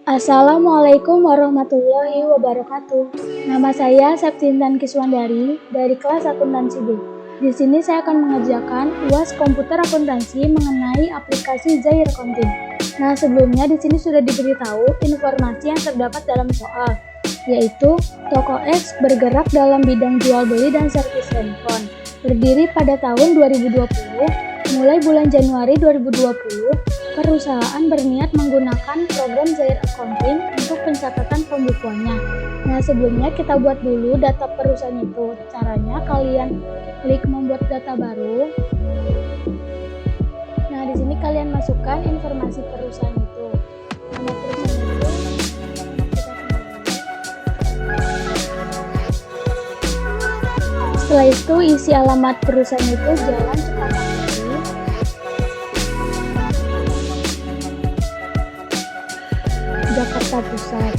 Assalamualaikum warahmatullahi wabarakatuh. Nama saya Septintan Kiswandari dari kelas akuntansi B. Di sini saya akan mengerjakan UAS komputer akuntansi mengenai aplikasi Zair Accounting. Nah, sebelumnya di sini sudah diberitahu informasi yang terdapat dalam soal, yaitu toko X bergerak dalam bidang jual beli dan servis handphone. Berdiri pada tahun 2020, mulai bulan Januari 2020, perusahaan berniat menggunakan program Zair Accounting untuk pencatatan pembukuannya. Nah, sebelumnya kita buat dulu data perusahaan itu. Caranya kalian klik membuat data baru. Nah, di sini kalian masukkan informasi perusahaan itu. Nama perusahaan itu setelah itu isi alamat perusahaan itu Jalan Cepaka Putri, Jakarta Pusat.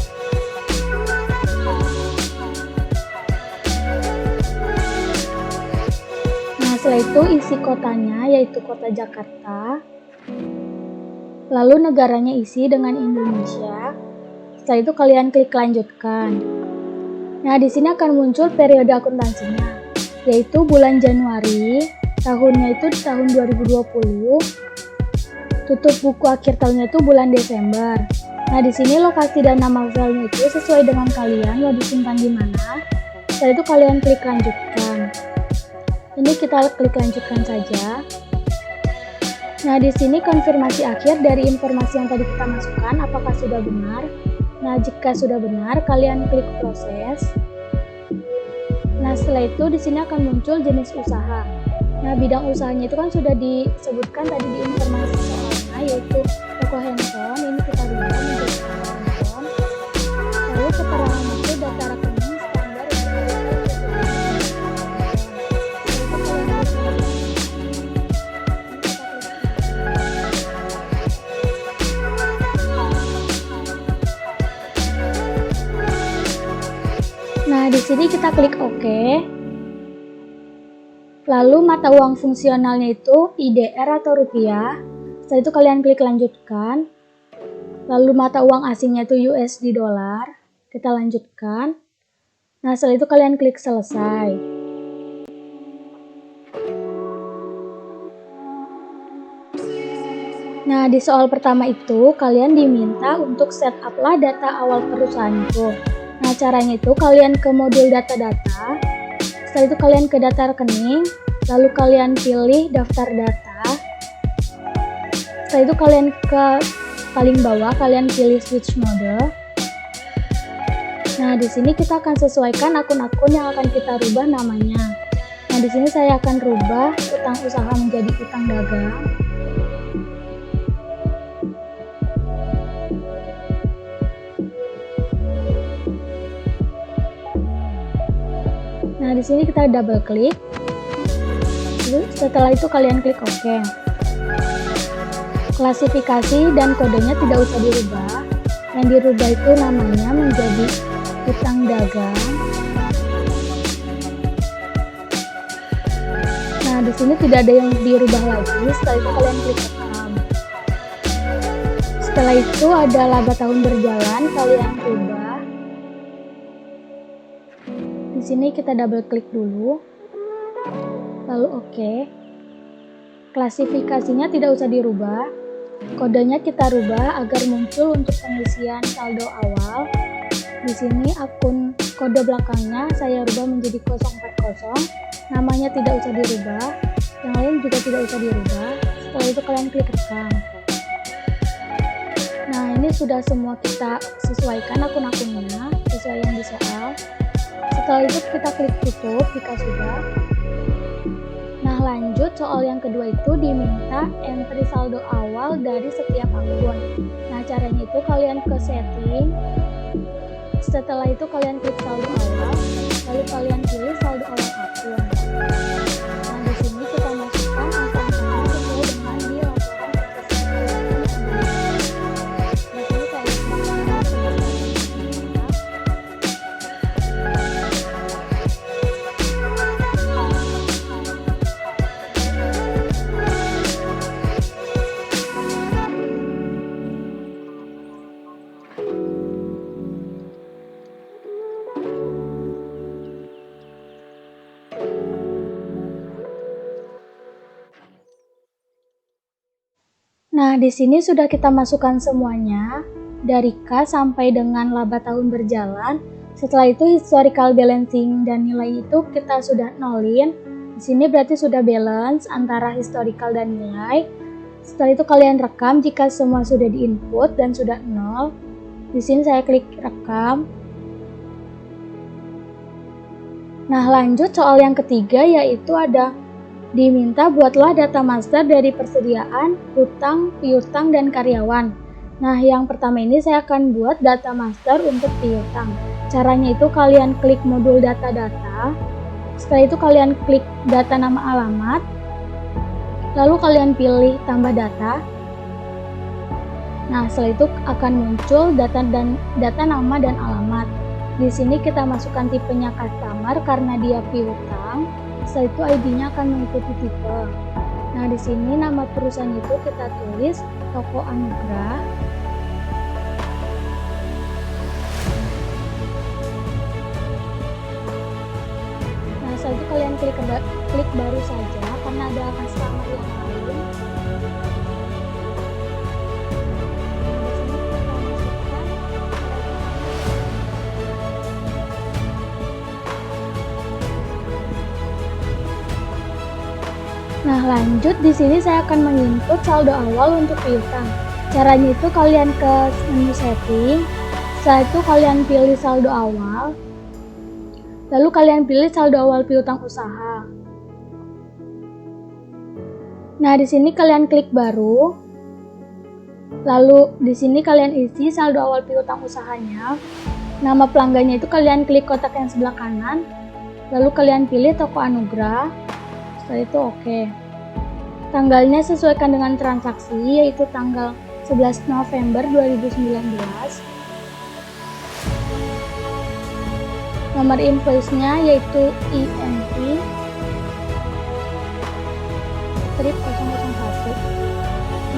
Nah, setelah itu isi kotanya yaitu kota Jakarta. Lalu negaranya isi dengan Indonesia. Setelah itu kalian klik lanjutkan. Nah, di sini akan muncul periode akuntansinya, yaitu bulan Januari, tahunnya itu tahun 2020. Tutup buku akhir tahunnya itu bulan Desember. Nah, di sini lokasi dan nama filenya itu sesuai dengan kalian mau disimpan di mana. Setelah itu kalian klik lanjutkan. Ini kita klik lanjutkan saja. Nah, di sini konfirmasi akhir dari informasi yang tadi kita masukkan apakah sudah benar. Nah, jika sudah benar, kalian klik proses. Nah, setelah itu di sini akan muncul jenis usaha. Nah, bidang usahanya itu kan sudah disebutkan tadi di informasi soalnya, yaitu toko handphone. Ini kita rubah menjadi toko handphone. Lalu keterangan itu data rekening standar Nah, di sini kita klik OK. Lalu mata uang fungsionalnya itu IDR atau rupiah. Setelah itu kalian klik lanjutkan. Lalu mata uang asingnya itu USD dolar. Kita lanjutkan. Nah, setelah itu kalian klik selesai. Nah, di soal pertama itu kalian diminta untuk setup lah data awal perusahaan itu. Nah, caranya itu kalian ke modul data-data. Setelah itu kalian ke data rekening, lalu kalian pilih daftar data. Setelah itu kalian ke paling bawah, kalian pilih switch mode. Nah, di sini kita akan sesuaikan akun-akun yang akan kita rubah namanya. Nah, di sini saya akan rubah utang usaha menjadi utang dagang. Nah, di sini kita double klik. Lalu setelah itu kalian klik OK. Klasifikasi dan kodenya tidak usah dirubah. Yang dirubah itu namanya menjadi utang dagang. Nah, di sini tidak ada yang dirubah lagi. Setelah itu kalian klik rekam. Setelah itu ada laba tahun berjalan, kalian rubah. Di sini kita double klik dulu, lalu OK. Klasifikasinya tidak usah dirubah, kodenya kita rubah agar muncul untuk pengisian saldo awal. Di sini akun kode belakangnya saya rubah menjadi 040, namanya tidak usah dirubah, yang lain juga tidak usah dirubah. Setelah itu kalian klik rekam. Nah, ini sudah semua kita sesuaikan akun-akunnya sesuai yang di soal. Setelah itu kita klik tutup jika sudah. Nah, lanjut soal yang kedua itu diminta entry saldo awal dari setiap akun. Nah, caranya itu kalian ke setting. Setelah itu kalian klik saldo awal, lalu kalian pilih saldo awal akun. Nah, di sini kita masukkan angka-angkanya sesuai dengan di laporan Nah, di sini sudah kita masukkan semuanya dari K sampai dengan laba tahun berjalan. Setelah itu historical balancing dan nilai itu kita sudah nolin. Di sini berarti sudah balance antara historical dan nilai. Setelah itu kalian rekam jika semua sudah diinput dan sudah nol. Di sini saya klik rekam. Nah, lanjut soal yang ketiga, yaitu ada diminta buatlah data master dari persediaan, hutang, piutang, dan karyawan. Nah, yang pertama ini saya akan buat data master untuk piutang. Caranya itu kalian klik modul data-data. Setelah itu kalian klik data nama alamat. Lalu kalian pilih tambah data. Nah, setelah itu akan muncul data nama dan alamat. Di sini kita masukkan tipenya customer karena dia piutang. Setelah itu ID-nya akan mengikuti tipe. Nah, di sini nama perusahaan itu kita tulis Toko Anugrah. Nah, setelah itu kalian klik baru saja karena ada customer yang lain. Nah, lanjut di sini saya akan menginput saldo awal untuk piutang. Caranya itu kalian ke menu setting. Setelah itu kalian pilih saldo awal. Lalu kalian pilih saldo awal piutang usaha. Nah, di sini kalian klik baru. Lalu di sini kalian isi saldo awal piutang usahanya. Nama pelanggannya itu kalian klik kotak yang sebelah kanan. Lalu kalian pilih Toko Anugrah. Setelah itu oke. Tanggalnya sesuaikan dengan transaksi, yaitu tanggal 11 November 2019. Nomor invoice-nya yaitu INV strip 001.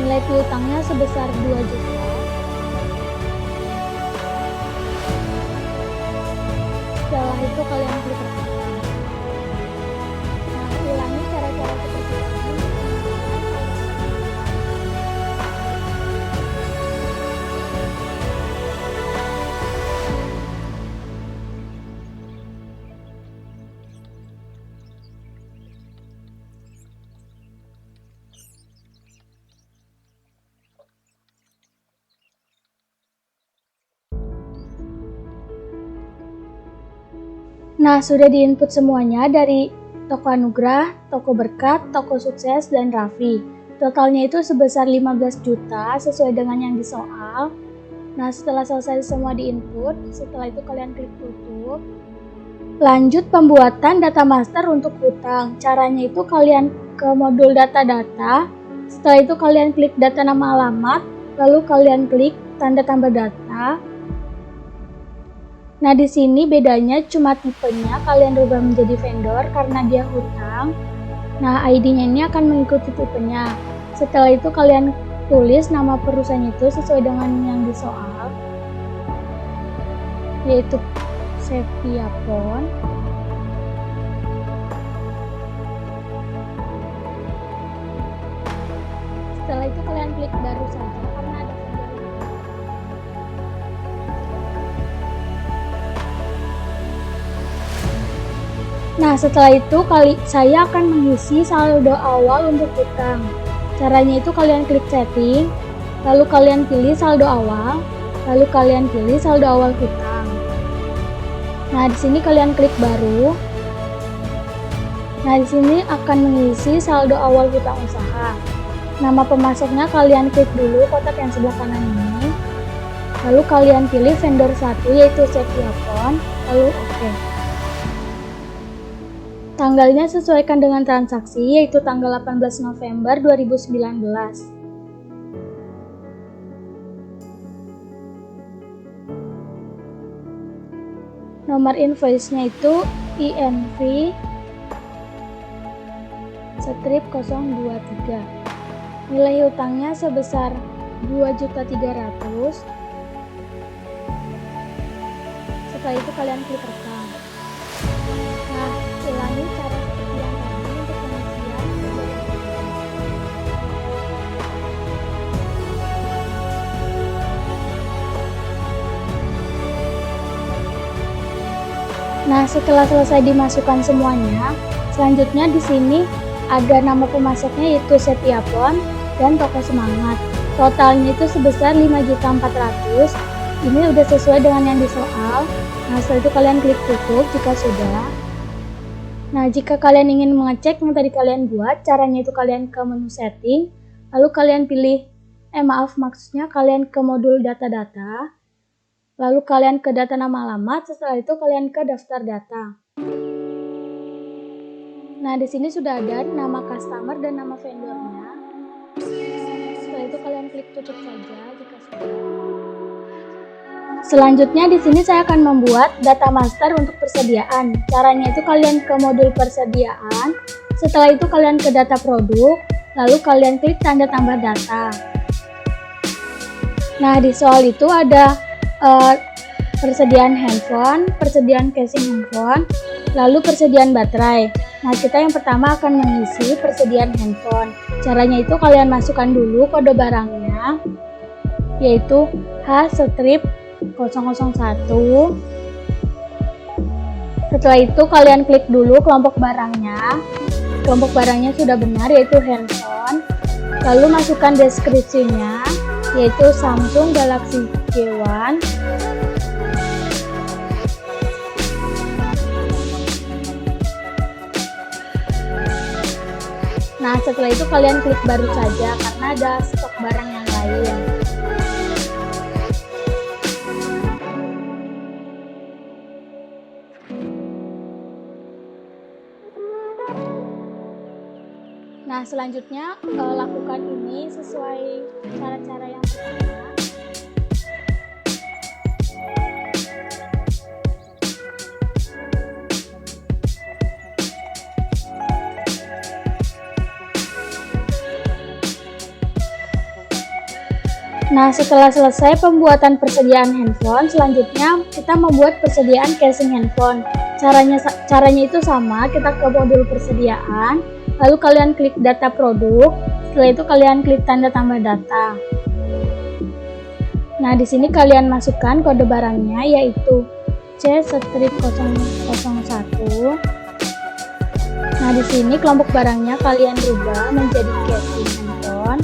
Nilai piutangnya sebesar 2 juta. Setelah itu kalian klik rekam. Ulangi cara-cara seperti ini. Nah, sudah diinput semuanya dari Toko Anugrah, Toko Berkat, Toko Sukses, dan Raffi. Totalnya itu sebesar 15 juta sesuai dengan yang di soal. Nah, setelah selesai semua diinput, setelah itu kalian klik tutup. Lanjut pembuatan data master untuk hutang. Caranya itu kalian ke modul data-data. Setelah itu kalian klik data nama alamat, lalu kalian klik tanda tambah data. Nah, di sini bedanya cuma tipenya kalian rubah menjadi vendor karena dia hutang. Nah, ID-nya ini akan mengikuti tipenya. Setelah itu kalian tulis nama perusahaan itu sesuai dengan yang di soal, yaitu Seviapon. Setelah itu kalian klik baru saja karena ada vendor. Nah, setelah itu saya akan mengisi saldo awal untuk hutang. Caranya itu kalian klik setting, lalu kalian pilih saldo awal, lalu kalian pilih saldo awal hutang. Nah, di sini kalian klik baru. Nah, di sini akan mengisi saldo awal hutang usaha. Nama pemasoknya kalian klik dulu kotak yang sebelah kanan ini. Lalu kalian pilih vendor 1 yaitu Seviapon, lalu oke. Tanggalnya sesuaikan dengan transaksi, yaitu tanggal 18 November 2019. Nomor invoice-nya itu INV strip 023. Nilai hutangnya sebesar 2.300.000. Setelah itu kalian klik rekam. Nah, ulangi cara seperti yang tadi untuk pengisian. Nah, setelah selesai dimasukkan semuanya, selanjutnya di sini ada nama pemasoknya yaitu Setiapon dan Toko Semangat. Totalnya itu sebesar 5.400.000. Ini udah sesuai dengan yang di soal. Nah, setelah itu kalian klik tutup jika sudah. Nah, jika kalian ingin mengecek yang tadi kalian buat, caranya itu kalian ke menu setting, lalu kalian pilih, maksudnya kalian ke modul data-data, lalu kalian ke data nama alamat, setelah itu kalian ke daftar data. Nah, di sini sudah ada nama customer dan nama vendornya. Setelah itu kalian klik tutup saja jika sudah. Selanjutnya di sini saya akan membuat data master untuk persediaan. Caranya itu kalian ke modul persediaan, setelah itu kalian ke data produk, lalu kalian klik tanda tambah data. Nah, di soal itu ada persediaan handphone, persediaan casing handphone, lalu persediaan baterai. Nah, kita yang pertama akan mengisi persediaan handphone. Caranya itu kalian masukkan dulu kode barangnya, yaitu H-001. Setelah itu kalian klik dulu kelompok barangnya. Kelompok barangnya sudah benar, yaitu handphone. Lalu masukkan deskripsinya, yaitu Samsung Galaxy J1. Nah, setelah itu kalian klik baru saja karena ada stok barang yang lain. Nah, selanjutnya lakukan ini sesuai cara-cara yang pertama. Nah, setelah selesai pembuatan persediaan handphone, selanjutnya kita membuat persediaan casing handphone. Caranya itu sama, kita ke modul persediaan, lalu kalian klik data produk, setelah itu kalian klik tanda tambah data. Nah, di sini kalian masukkan kode barangnya yaitu C-001. Nah, di sini kelompok barangnya kalian rubah menjadi casing handphone.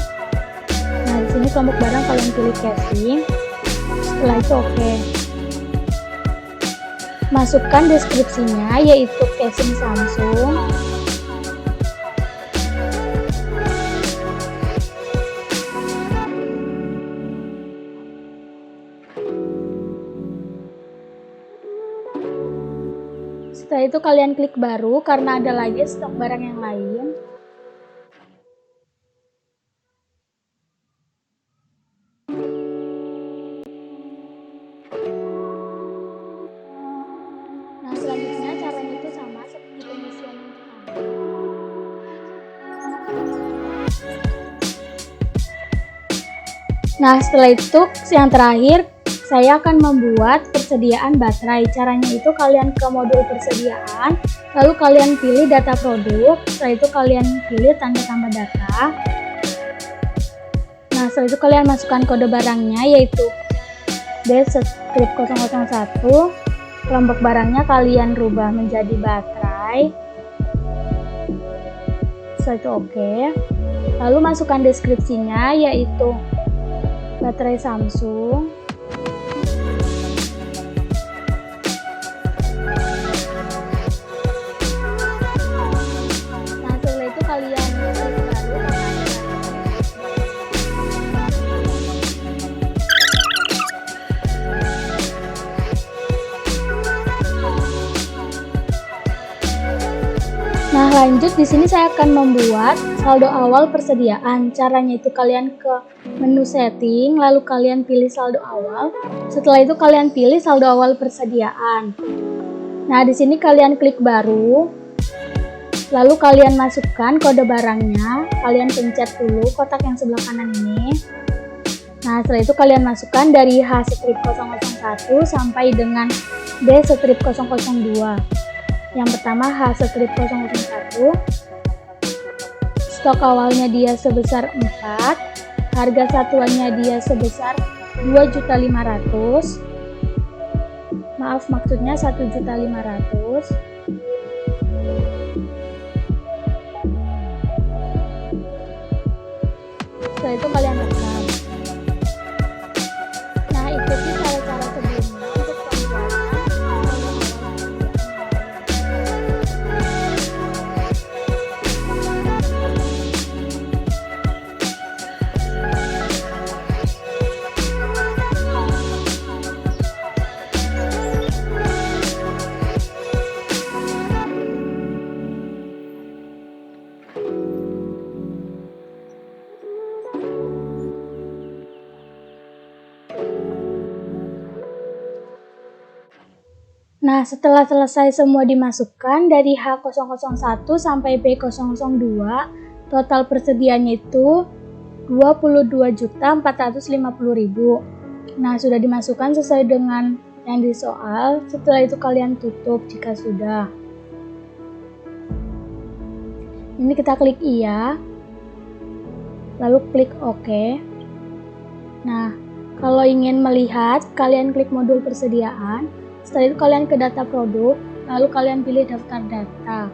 Nah, di sini kelompok barang kalian pilih casing. Setelah itu oke. Masukkan deskripsinya yaitu casing Samsung. Setelah itu kalian klik baru karena ada lagi stok barang yang lain. Nah, selanjutnya caranya itu sama seperti pengisian yang pertama. Nah, setelah itu yang terakhir saya akan membuat persediaan baterai. Caranya itu kalian ke modul persediaan, lalu kalian pilih data produk, setelah itu kalian pilih tanda tambah data. Nah, setelah itu kalian masukkan kode barangnya yaitu D-001. Kelompok barangnya kalian rubah menjadi baterai. Setelah itu oke. Lalu masukkan deskripsinya yaitu baterai Samsung. Nah, setelah itu kalian klik baru. Nah, lanjut di sini saya akan membuat saldo awal persediaan. Caranya itu kalian ke menu setting, lalu kalian pilih saldo awal. Setelah itu kalian pilih saldo awal persediaan. Nah, di sini kalian klik baru. Lalu kalian masukkan kode barangnya. Kalian pencet dulu kotak yang sebelah kanan ini. Nah, setelah itu kalian masukkan dari H-001 sampai dengan D-002. Yang pertama H-001, stok awalnya dia sebesar 4, harga satuannya dia sebesar 2.500.000, Maaf, maksudnya 1.500.000. Setelah itu kalian rekam. Nah, ikuti cara-cara sebelumnya untuk pembuatan. Nah, setelah selesai semua dimasukkan dari H001 sampai B002, total persediaannya itu 22.450.000. Nah, sudah dimasukkan sesuai dengan yang di soal. Setelah itu kalian tutup jika sudah. Ini kita klik iya, lalu klik OK. Nah, kalau ingin melihat, kalian klik modul persediaan. Setelah itu kalian ke data produk, lalu kalian pilih daftar data.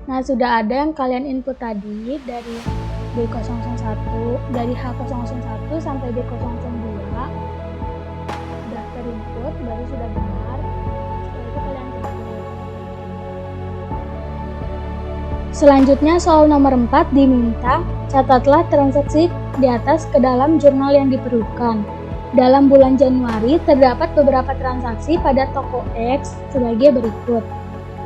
Nah, sudah ada yang kalian input tadi dari B001, dari H001 sampai B002. Daftar input baru sudah benar. Setelah itu kalian tutup. Selanjutnya soal nomor 4 diminta catatlah transaksi di atas ke dalam jurnal yang diperlukan. Dalam bulan Januari terdapat beberapa transaksi pada toko X sebagai berikut.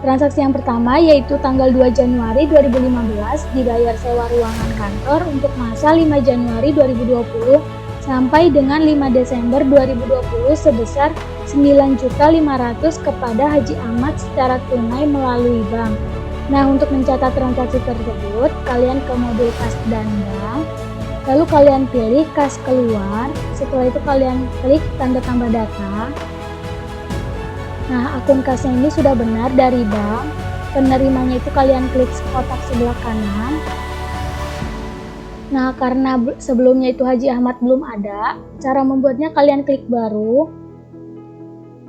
Transaksi yang pertama yaitu tanggal 2 Januari 2015 dibayar sewa ruangan kantor untuk masa 5 Januari 2020 sampai dengan 5 Desember 2020 sebesar 9.500.000 kepada Haji Ahmad secara tunai melalui bank. Nah, untuk mencatat transaksi tersebut, kalian ke modul kas dan bank. Lalu kalian pilih kas keluar, setelah itu kalian klik tanda tambah data. Nah, akun kasnya ini sudah benar dari bank. Penerimanya itu kalian klik kotak sebelah kanan. Nah, karena sebelumnya itu Haji Ahmad belum ada, cara membuatnya kalian klik baru.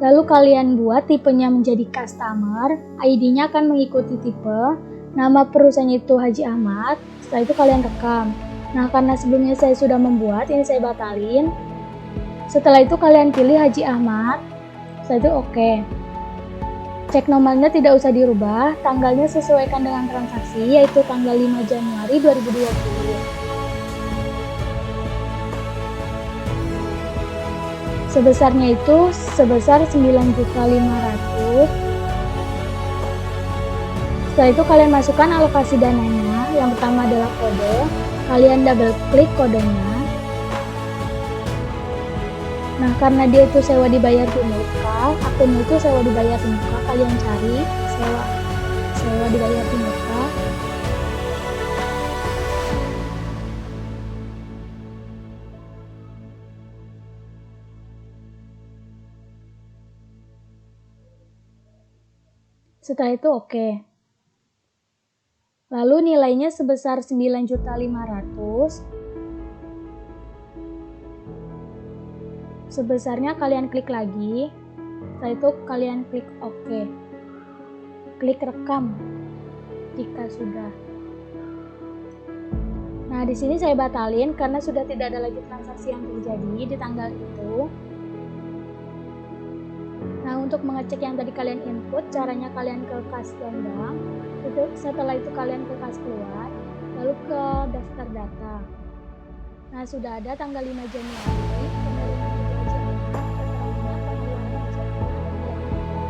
Lalu kalian buat tipenya menjadi customer, ID-nya akan mengikuti tipe, nama perusahaannya itu Haji Ahmad, setelah itu kalian rekam. Nah, karena sebelumnya saya sudah membuat, ini saya batalin. Setelah itu kalian pilih Haji Ahmad, setelah itu oke. Cek nomornya tidak usah dirubah, tanggalnya sesuaikan dengan transaksi, yaitu tanggal 5 Januari 2020. Sebesarnya itu sebesar 9.500.000. Setelah itu kalian masukkan alokasi dananya, yang pertama adalah kode. Kalian double klik kodenya. Nah, karena dia itu sewa dibayar di muka, akun itu sewa dibayar di muka, kalian cari sewa dibayar di muka. Setelah itu oke. Lalu nilainya sebesar 9.500.000. Sebesarnya kalian klik lagi. Setelah itu kalian klik OK. Klik rekam jika sudah. Nah, di sini saya batalin karena sudah tidak ada lagi transaksi yang terjadi di tanggal itu. Nah, untuk mengecek yang tadi kalian input, caranya kalian ke kas dan bank. Setelah itu kalian ke kas keluar, lalu ke daftar data. Nah, sudah ada tanggal 5 Januari, penerimaan gaji keterangannya pengeluaran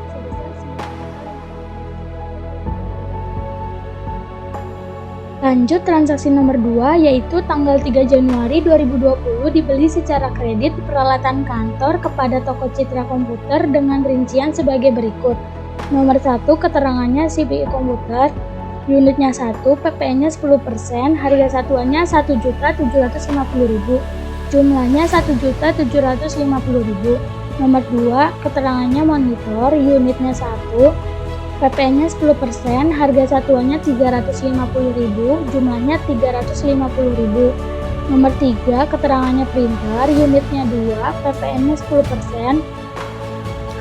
sebesar 9.500.000. Lanjut transaksi nomor 2, yaitu tanggal 3 Januari 2020 dibeli secara kredit peralatan kantor kepada toko Citra Komputer dengan rincian sebagai berikut. Nomor 1, keterangannya CPU komputer, unitnya 1, PPN-nya 10%, harga satuannya 1.750.000, jumlahnya 1.750.000. Nomor 2, keterangannya monitor, unitnya 1, PPN-nya 10%, harga satuannya 350.000, jumlahnya 350.000. Nomor 3, keterangannya printer, unitnya 2, PPN-nya 10%,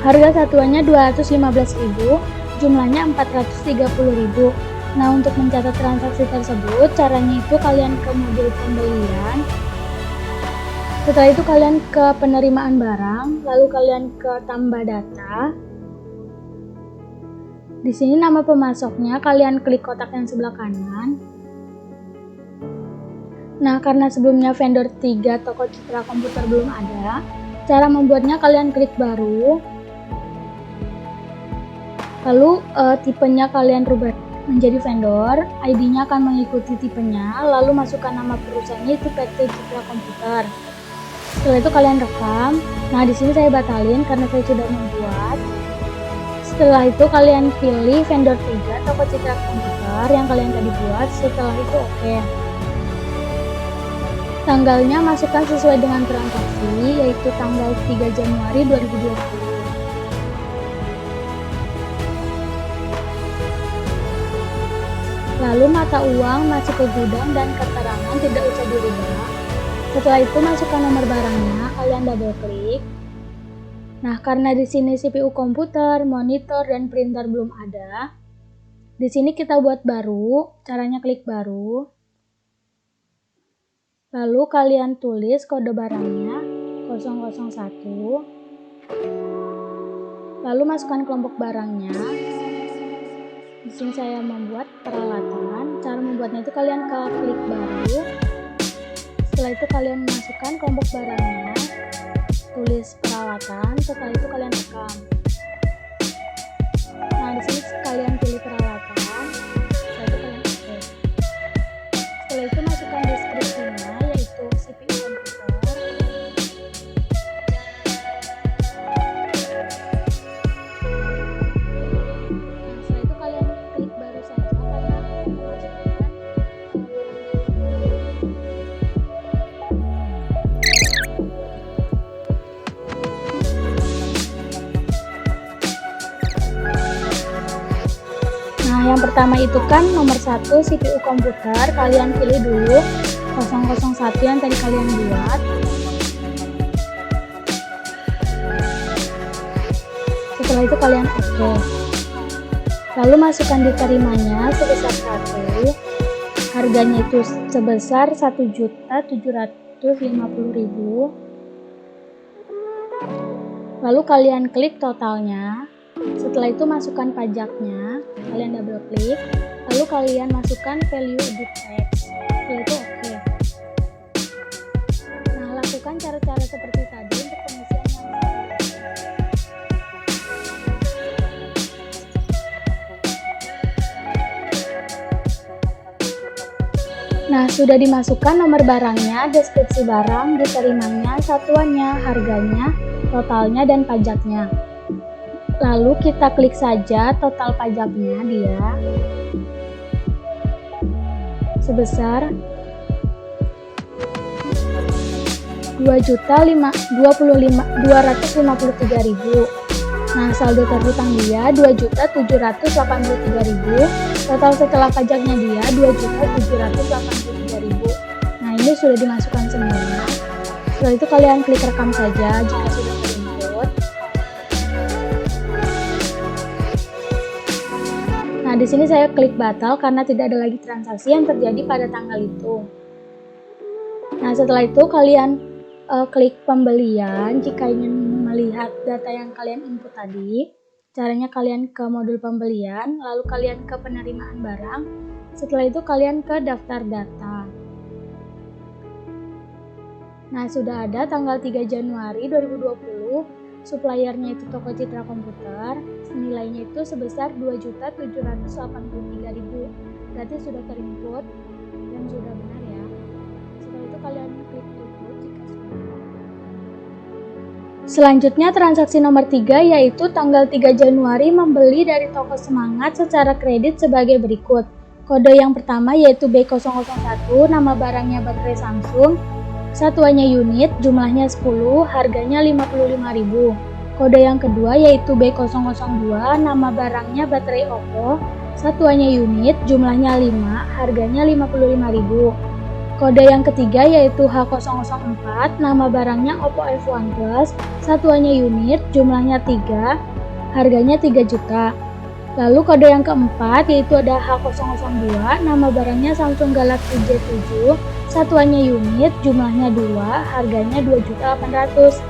Harga satuannya 215.000, jumlahnya 430.000. Nah, untuk mencatat transaksi tersebut, caranya itu kalian ke modul pembelian. Setelah itu kalian ke penerimaan barang, lalu kalian ke tambah data. Di sini nama pemasoknya kalian klik kotak yang sebelah kanan. Nah, karena sebelumnya vendor 3 toko Citra Komputer belum ada, cara membuatnya kalian klik baru. Lalu tipenya kalian rubah menjadi vendor, ID-nya akan mengikuti tipenya, lalu masukkan nama perusahaannya itu PT Citra Komputer. Setelah itu kalian rekam. Nah, di sini saya batalin karena saya sudah membuat. Setelah itu kalian pilih vendor 3 toko Citra Komputer yang kalian tadi buat. Setelah itu oke. Tanggalnya masukkan sesuai dengan transaksi, yaitu tanggal 3 Januari 2020. Lalu mata uang masuk ke gudang dan keterangan tidak usah dirubah. Setelah itu masukkan nomor barangnya, kalian double klik. Nah, karena di sini CPU komputer, monitor, dan printer belum ada, di sini kita buat baru. Caranya klik baru. Lalu kalian tulis kode barangnya 001. Lalu masukkan kelompok barangnya. Di sini saya membuat peralatan. Cara membuatnya itu kalian klik baru. Setelah itu kalian masukkan kelompok barangnya, tulis peralatan. Setelah itu kalian rekam. Nah, di sini kalian pilih peralatan. Setelah itu kalian oke. Setelah itu masukkan deskripsinya, yaitu CPU komputer. Nah, yang pertama itu kan nomor 1 CPU komputer, kalian pilih dulu 001 yang tadi kalian buat. Setelah itu kalian oke. Lalu masukkan diterimanya sebesar 1. Harganya itu sebesar 1.750.000. Lalu kalian klik totalnya. Setelah itu masukkan pajaknya, kalian double klik, lalu kalian masukkan value edit text. Setelah itu oke. Nah, lakukan cara-cara seperti tadi untuk pengisian yang Nah, sudah dimasukkan nomor barangnya, deskripsi barang, diterimanya, satuannya, harganya, totalnya, dan pajaknya. Lalu kita klik saja total pajaknya dia sebesar 2.253.000. Nah, saldo terhutang dia 2.783.000. Total setelah pajaknya dia 2.783.000. Nah, ini sudah dimasukkan semua. Setelah itu kalian klik rekam saja jika sudah terinput. Nah, di sini saya klik batal karena tidak ada lagi transaksi yang terjadi pada tanggal itu. Nah, setelah itu kalian klik pembelian jika ingin melihat data yang kalian input tadi. Caranya kalian ke modul pembelian, lalu kalian ke penerimaan barang. Setelah itu kalian ke daftar data. Nah, sudah ada tanggal 3 Januari 2020. Suppliernya itu toko Citra Komputer, nilainya itu sebesar 2.783.000. Berarti sudah terinput dan sudah benar ya. Setelah itu kalian klik tutup jika sudah. Selanjutnya transaksi nomor 3 yaitu tanggal 3 Januari membeli dari toko Semangat secara kredit sebagai berikut. Kode yang pertama yaitu B001, nama barangnya baterai Samsung. Satuannya unit, jumlahnya 10, harganya 55.000. Kode yang kedua yaitu B002, nama barangnya baterai Oppo. Satuannya unit, jumlahnya 5, harganya 55.000. Kode yang ketiga yaitu H004, nama barangnya Oppo F1 Plus, satuannya unit, jumlahnya 3, harganya 3 juta. Lalu kode yang keempat yaitu ada H002, nama barangnya Samsung Galaxy J7, satuannya unit, jumlahnya 2, harganya 2.800.000.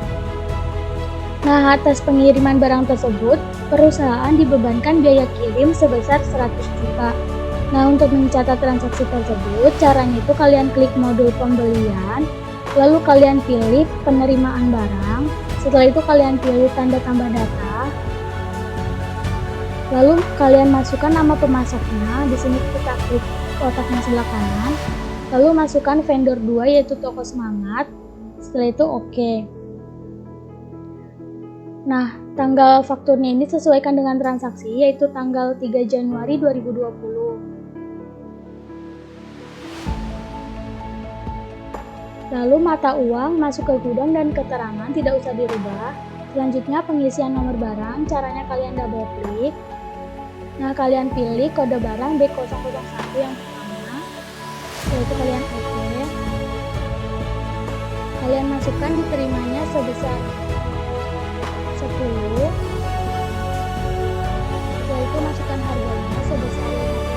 Nah, atas pengiriman barang tersebut, perusahaan dibebankan biaya kirim sebesar 100 juta. Nah, untuk mencatat transaksi tersebut, caranya itu kalian klik modul pembelian, lalu kalian pilih penerimaan barang, setelah itu kalian pilih tanda tambah data, lalu kalian masukkan nama pemasoknya, di sini kita klik kotaknya sebelah kanan, lalu masukkan vendor 2 yaitu Toko Semangat, setelah itu oke. Nah, tanggal fakturnya ini sesuaikan dengan transaksi yaitu tanggal 3 Januari 2020. Lalu mata uang masuk ke gudang dan keterangan tidak usah dirubah. Selanjutnya pengisian nomor barang, caranya kalian double klik. Nah, kalian pilih kode barang B001 yang pertama. Setelah itu kalian oke. Kalian masukkan diterimanya sebesar 10. Setelah itu masukkan harganya sebesar 50.000.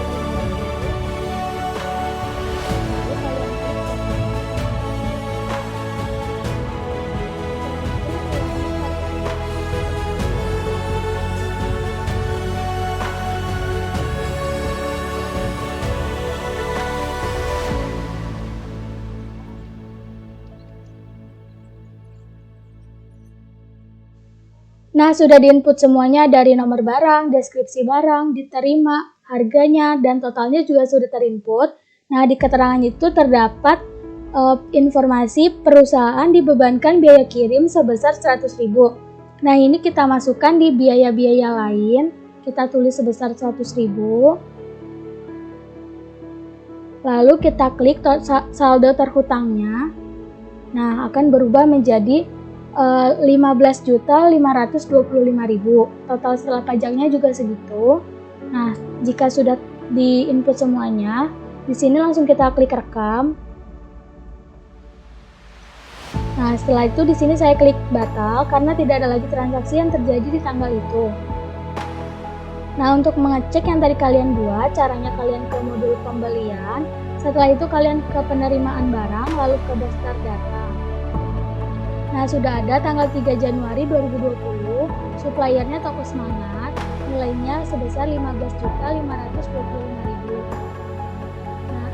Nah, sudah diinput semuanya dari nomor barang, deskripsi barang, diterima, harganya, dan totalnya juga sudah terinput. Nah, di keterangan itu terdapat informasi perusahaan dibebankan biaya kirim sebesar 100.000. Nah, ini kita masukkan di biaya-biaya lain. Kita tulis sebesar 100.000. Lalu kita klik saldo terhutangnya. Nah, akan berubah menjadi 15.525.000. Total setelah pajaknya juga segitu. Nah, jika sudah diinput semuanya, di sini langsung kita klik rekam. Nah, setelah itu di sini saya klik batal karena tidak ada lagi transaksi yang terjadi di tanggal itu. Nah, untuk mengecek yang tadi kalian buat, caranya kalian ke modul pembelian. Setelah itu kalian ke penerimaan barang, lalu ke daftar data. Nah, sudah ada tanggal 3 Januari 2020, suppliernya Toko Semangat, nilainya sebesar 15.525.000. Nah,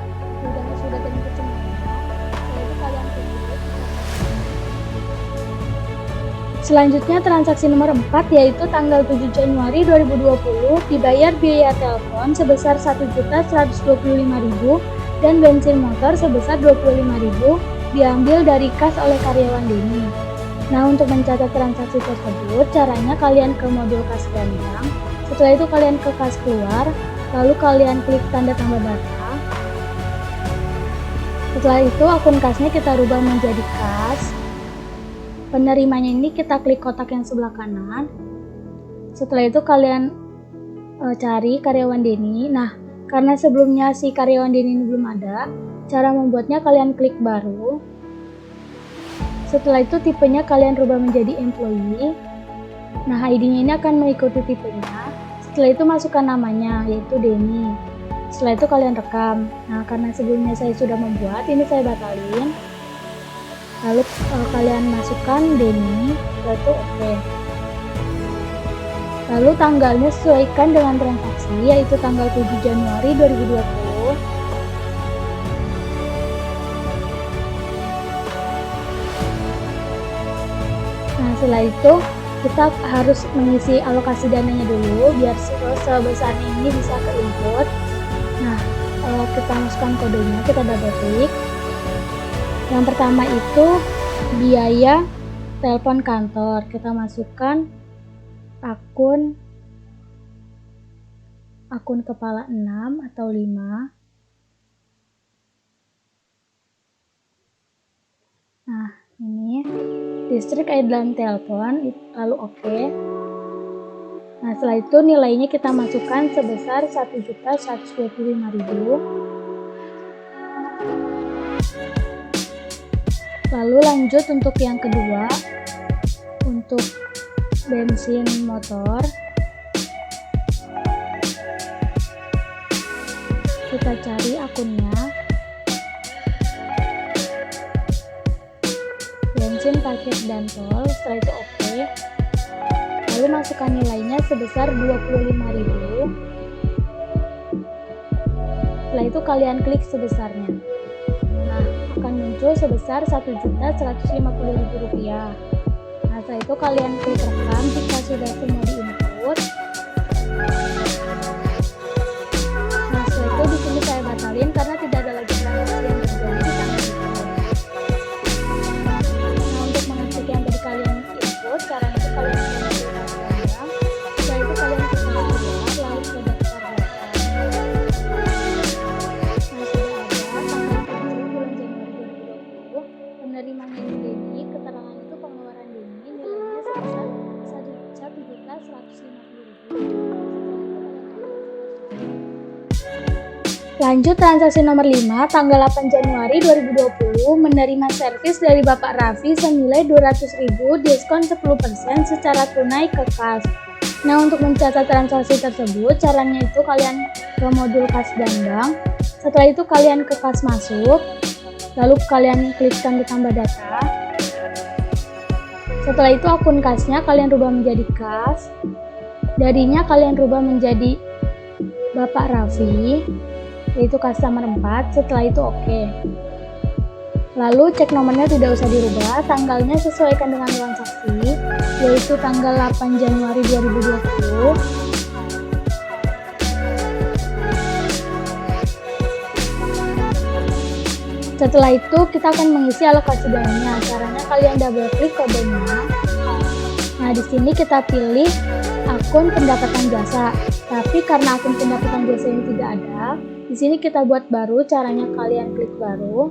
sudah terinput semuanya. Setelah itu kalian pilih. Selanjutnya transaksi nomor 4 yaitu tanggal 7 Januari 2020 dibayar biaya telepon sebesar 1.125.000 dan bensin motor sebesar 25.000 diambil dari kas oleh karyawan Denny. Nah, untuk mencatat transaksi tersebut, caranya kalian ke modul kas gandang. Setelah itu kalian ke kas keluar, lalu kalian klik tanda tambah data. Setelah itu akun kasnya kita rubah menjadi kas. Penerimanya ini kita klik kotak yang sebelah kanan. Setelah itu kalian cari karyawan Denny. Nah, karena sebelumnya si karyawan Denny ini belum ada, cara membuatnya kalian klik baru. Setelah itu tipenya kalian rubah menjadi employee. Nah, ID-nya ini akan mengikuti tipenya. Setelah itu masukkan namanya, yaitu Denny. Setelah itu kalian rekam. Nah, karena sebelumnya saya sudah membuat, ini saya batalin. Lalu kalian masukkan Denny, setelah itu oke. Lalu tanggalnya sesuaikan dengan transaksi, yaitu tanggal 7 Januari 2020. Nah, setelah itu kita harus mengisi alokasi dananya dulu biar sebesar ini bisa ke input. Nah, kita masukkan kodenya, kita double klik. Yang pertama itu biaya telepon kantor, kita masukkan akun kepala 6 atau 5. Nah, ini distrik dalam telepon, lalu oke. Nah, setelah itu nilainya kita masukkan sebesar 1.125.000. Lalu lanjut untuk yang kedua, untuk bensin motor. Kita cari akunnya. Bensin, parkir, dan tol. Setelah itu oke. Lalu masukkan nilainya sebesar 25.000. Setelah itu kalian klik sebesarnya. Nah, akan muncul sebesar Rp1.150.000. Nah, setelah itu kalian klik rekam jika sudah semua diinput. Nah, setelah itu di sini saya batalin karena tidak ada lagi transaksi yang terjadi di tanggal itu. Nah, untuk mengecek yang tadi kalian input, caranya itu kalian setelah itu kalian klik keluar, lalu ke daftar data. Penerimanya ini keterangan itu pengeluaran Denny nilainya sebesar Rp1.150.000. Lanjut transaksi nomor 5, tanggal 8 Januari 2020 menerima servis dari Bapak Raffi senilai Rp200.000 diskon 10% secara tunai ke kas. Nah, untuk mencatat transaksi tersebut caranya itu kalian ke modul kas dan bank. Setelah itu kalian ke kas masuk. Lalu kalian klik tanda tambah data. Setelah itu akun kasnya kalian rubah menjadi kas. Darinya kalian rubah menjadi Bapak Raffi, yaitu kas nomor 4. Setelah itu oke. Lalu cek nomornya tidak usah dirubah, tanggalnya sesuaikan dengan transaksi, yaitu tanggal 8 Januari 2020. Setelah itu kita akan mengisi alokasi dananya. Caranya kalian double klik kodenya. Nah, di sini kita pilih akun pendapatan jasa. Tapi karena akun pendapatan jasa ini tidak ada, di sini kita buat baru. Caranya kalian klik baru.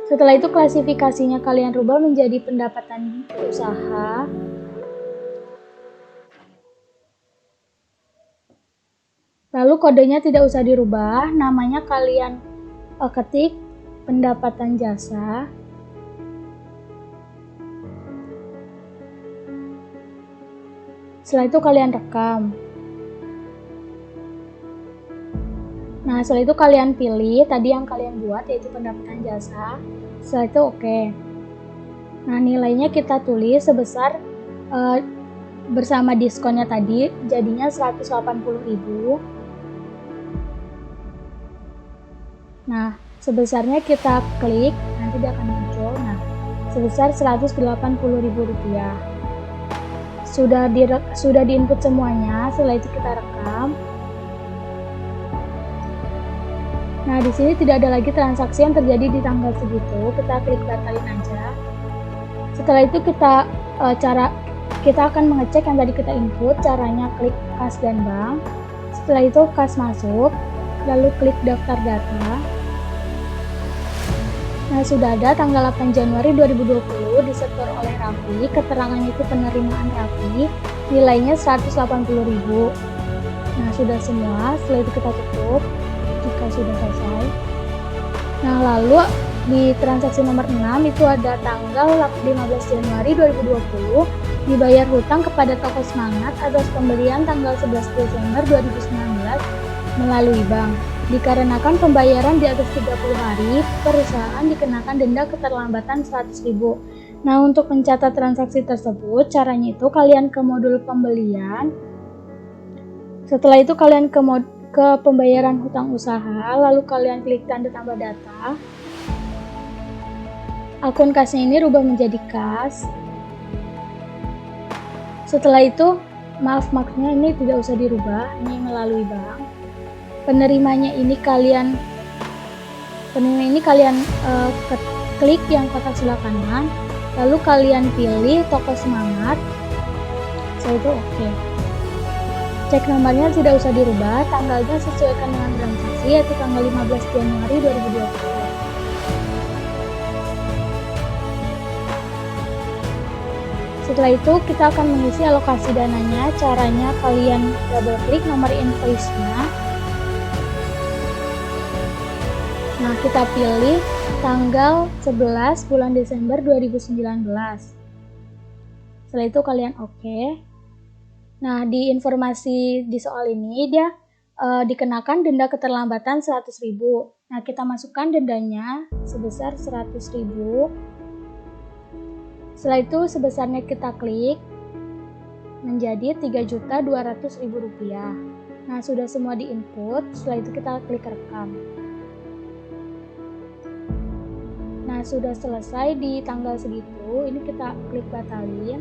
Setelah itu klasifikasinya kalian rubah menjadi pendapatan usaha. Lalu kodenya tidak usah dirubah, namanya kalian ketik pendapatan jasa. Setelah itu kalian rekam. Nah, setelah itu kalian pilih tadi yang kalian buat, yaitu pendapatan jasa. Setelah itu oke. Nah, nilainya kita tulis sebesar bersama diskonnya tadi jadinya Rp180.000. Nah, sebesarnya kita klik, nanti dia akan muncul. Nah, sebesar Rp180.000. Sudah diinput semuanya. Setelah itu kita rekam. Nah, di sini tidak ada lagi transaksi yang terjadi di tanggal segitu. Kita klik batalin aja. Setelah itu kita akan mengecek yang tadi kita input. Caranya klik kas dan bank. Setelah itu kas masuk, lalu klik daftar data. Nah, sudah ada tanggal 8 Januari 2020 disetor oleh Raffi. Keterangannya itu penerimaan Raffi, nilainya Rp180.000. Nah, sudah semua. Setelah itu kita tutup jika sudah selesai. Nah, lalu di transaksi nomor 6 itu ada tanggal 15 Januari 2020 dibayar hutang kepada Toko Semangat atas pembelian tanggal 11 Desember 2019 melalui bank. Dikarenakan pembayaran di atas 30 hari, perusahaan dikenakan denda keterlambatan Rp100.000. Nah, untuk mencatat transaksi tersebut, caranya itu kalian ke modul pembelian. Setelah itu kalian ke pembayaran hutang usaha, lalu kalian klik tanda tambah data. Akun kasnya ini rubah menjadi kas. Setelah itu, maksudnya ini tidak usah dirubah, ini melalui bank. Penerimanya ini kalian klik yang kotak sebelah kanan, lalu kalian pilih Toko Semangat. Setelah itu oke. Cek nomornya tidak usah dirubah, tanggalnya sesuaikan dengan transaksi, yaitu tanggal 15 Januari 2020. Setelah itu kita akan mengisi alokasi dananya. Caranya kalian double klik nomor invoice-nya. Nah, kita pilih tanggal 11 bulan Desember 2019. Setelah itu kalian oke. Nah, di informasi di soal ini dia dikenakan denda keterlambatan 100.000. Nah, kita masukkan dendanya sebesar 100.000. Setelah itu sebesarnya kita klik menjadi Rp3.200.000. Nah, sudah semua di-input, setelah itu kita klik rekam. Nah, sudah selesai di tanggal segitu, ini kita klik batalin.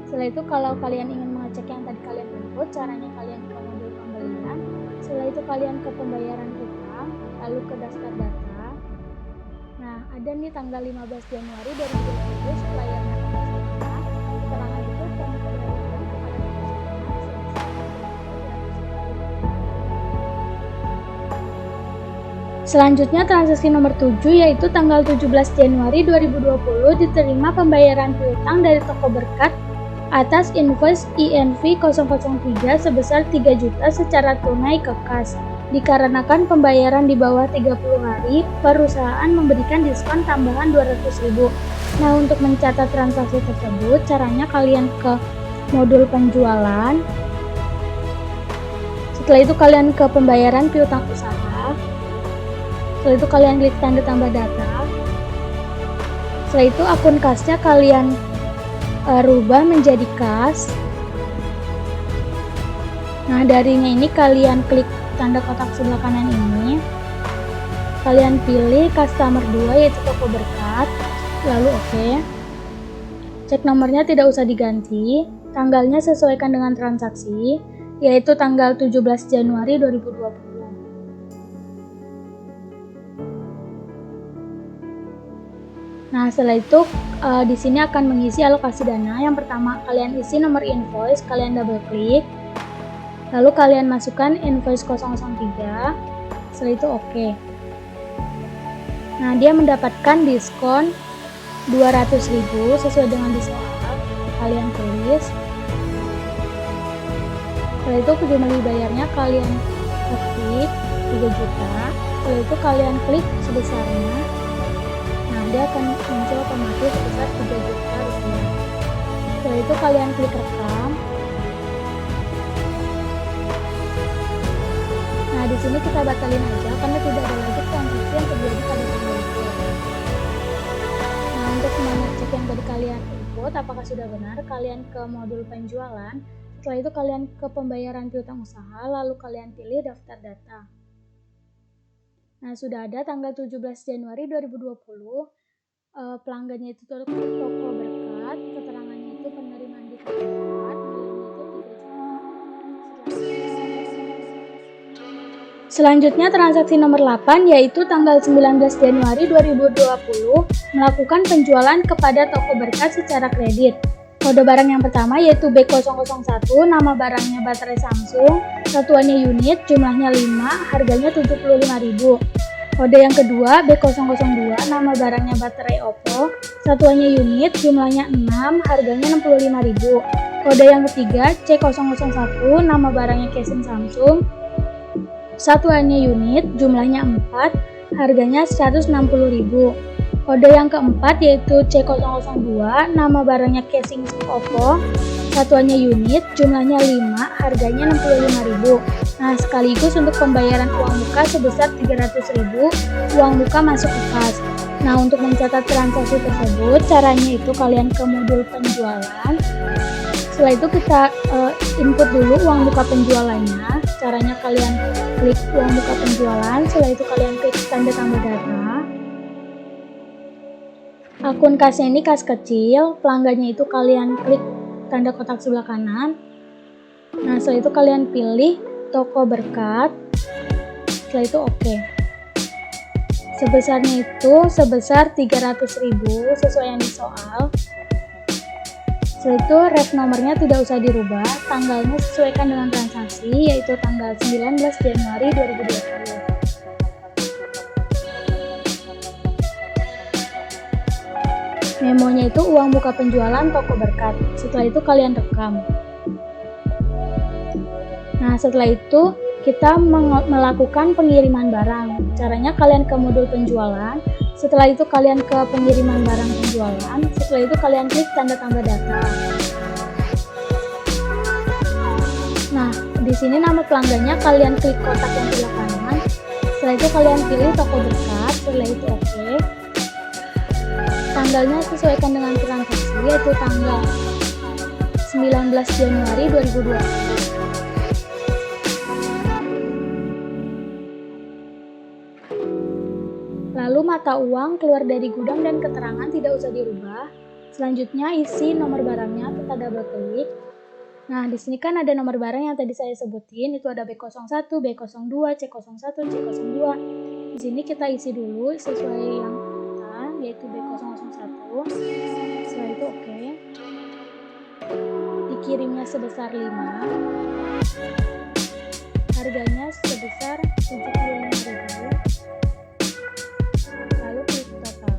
Setelah itu kalau kalian ingin mengecek yang tadi kalian input, caranya kalian ke modul pembelian. Setelah itu kalian ke pembayaran utang, lalu ke daftar data. Nah, ada nih tanggal 15 Januari 2020 suppliernya pemasaran. Keterangan itu pembayaran utang kepada perusahaan. Selanjutnya transaksi nomor 7 yaitu tanggal 17 Januari 2020 diterima pembayaran piutang dari toko berkat atas invoice INV 003 sebesar 3 juta secara tunai ke kas. Dikarenakan pembayaran di bawah 30 hari, perusahaan memberikan diskon tambahan 200.000. Nah, untuk mencatat transaksi tersebut, caranya kalian ke modul penjualan. Setelah itu kalian ke pembayaran piutang usaha. Setelah itu kalian klik tanda tambah data. Setelah itu akun kasnya kalian rubah menjadi kas. Nah, darinya ini kalian klik tanda kotak sebelah kanan ini. Kalian pilih customer 2 yaitu toko berkat, lalu oke. Cek nomornya tidak usah diganti, tanggalnya sesuaikan dengan transaksi, yaitu tanggal 17 Januari 2020. Nah, setelah itu di sini akan mengisi alokasi dana. Yang pertama, kalian isi nomor invoice, kalian double klik. Lalu kalian masukkan invoice 003. Setelah itu oke. Nah, dia mendapatkan diskon 200.000 sesuai dengan di soal. Kalian tulis. Setelah itu jumlah bayarnya kalian ketik 3 juta. Setelah itu kalian klik sebesarnya. Dia akan muncul otomatis sebesar 3 juta rupiah. Setelah itu kalian klik rekam. Nah, di sini kita batalin aja karena tidak ada lagi transaksi yang terjadi pada tanggal itu. Nah, untuk mengecek yang tadi kalian input apakah sudah benar, kalian ke modul penjualan. Setelah itu kalian ke pembayaran piutang usaha, lalu kalian pilih daftar data. Nah, sudah ada tanggal 17 Januari 2020. Pelanggannya itu toko berkat, keterangannya itu penerimaan di toko berkat, nilainya itu 3 juta. Selanjutnya transaksi nomor 8 yaitu tanggal 19 Januari 2020 melakukan penjualan kepada toko berkat secara kredit. Kode barang yang pertama yaitu B001, nama barangnya baterai Samsung, satuannya unit, jumlahnya 5, harganya 75.000. Kode yang kedua B002, nama barangnya baterai Oppo, satuannya unit, jumlahnya 6, harganya 65.000. Kode yang ketiga C001, nama barangnya casing Samsung, satuannya unit, jumlahnya 4, harganya 160.000. Kode yang keempat yaitu C002, nama barangnya casing Oppo, satuannya unit, jumlahnya 5, harganya 65.000. Nah, sekaligus untuk pembayaran uang muka sebesar 300.000, uang muka masuk ke kas. Nah, untuk mencatat transaksi tersebut, caranya itu kalian ke modul penjualan. Setelah itu kita input dulu uang muka penjualannya. Caranya kalian klik uang muka penjualan, setelah itu kalian klik tanda tambah data. Akun kasnya ini kas kecil, pelanggannya itu kalian klik tanda kotak sebelah kanan. Nah, setelah itu kalian pilih toko berkat. Setelah itu oke. Sebesarnya itu sebesar 300.000 sesuai yang di soal. Setelah itu ref nomornya tidak usah dirubah, tanggalnya sesuaikan dengan transaksi yaitu tanggal 19 Januari 2020. Memonya itu uang muka penjualan toko berkat. Setelah itu kalian rekam. Nah, setelah itu kita melakukan pengiriman barang. Caranya kalian ke modul penjualan, setelah itu kalian ke pengiriman barang penjualan, setelah itu kalian klik tanda tambah data. Nah, di sini nama pelanggannya kalian klik kotak yang sebelah kanan, setelah itu kalian pilih toko dekat, setelah itu oke. Tanggalnya sesuaikan dengan transaksi, yaitu tanggal 19 Januari 2020. Lalu mata uang keluar dari gudang dan keterangan tidak usah dirubah. Selanjutnya isi nomor barangnya, kita double klik. Nah, di sini kan ada nomor barang yang tadi saya sebutin, itu ada B01, B02, C01, C02. Di sini kita isi dulu sesuai yang kita, yaitu B001. Setelah itu oke. Dikirimnya sebesar 5. Harganya sebesar 75.000. Lalu klik total.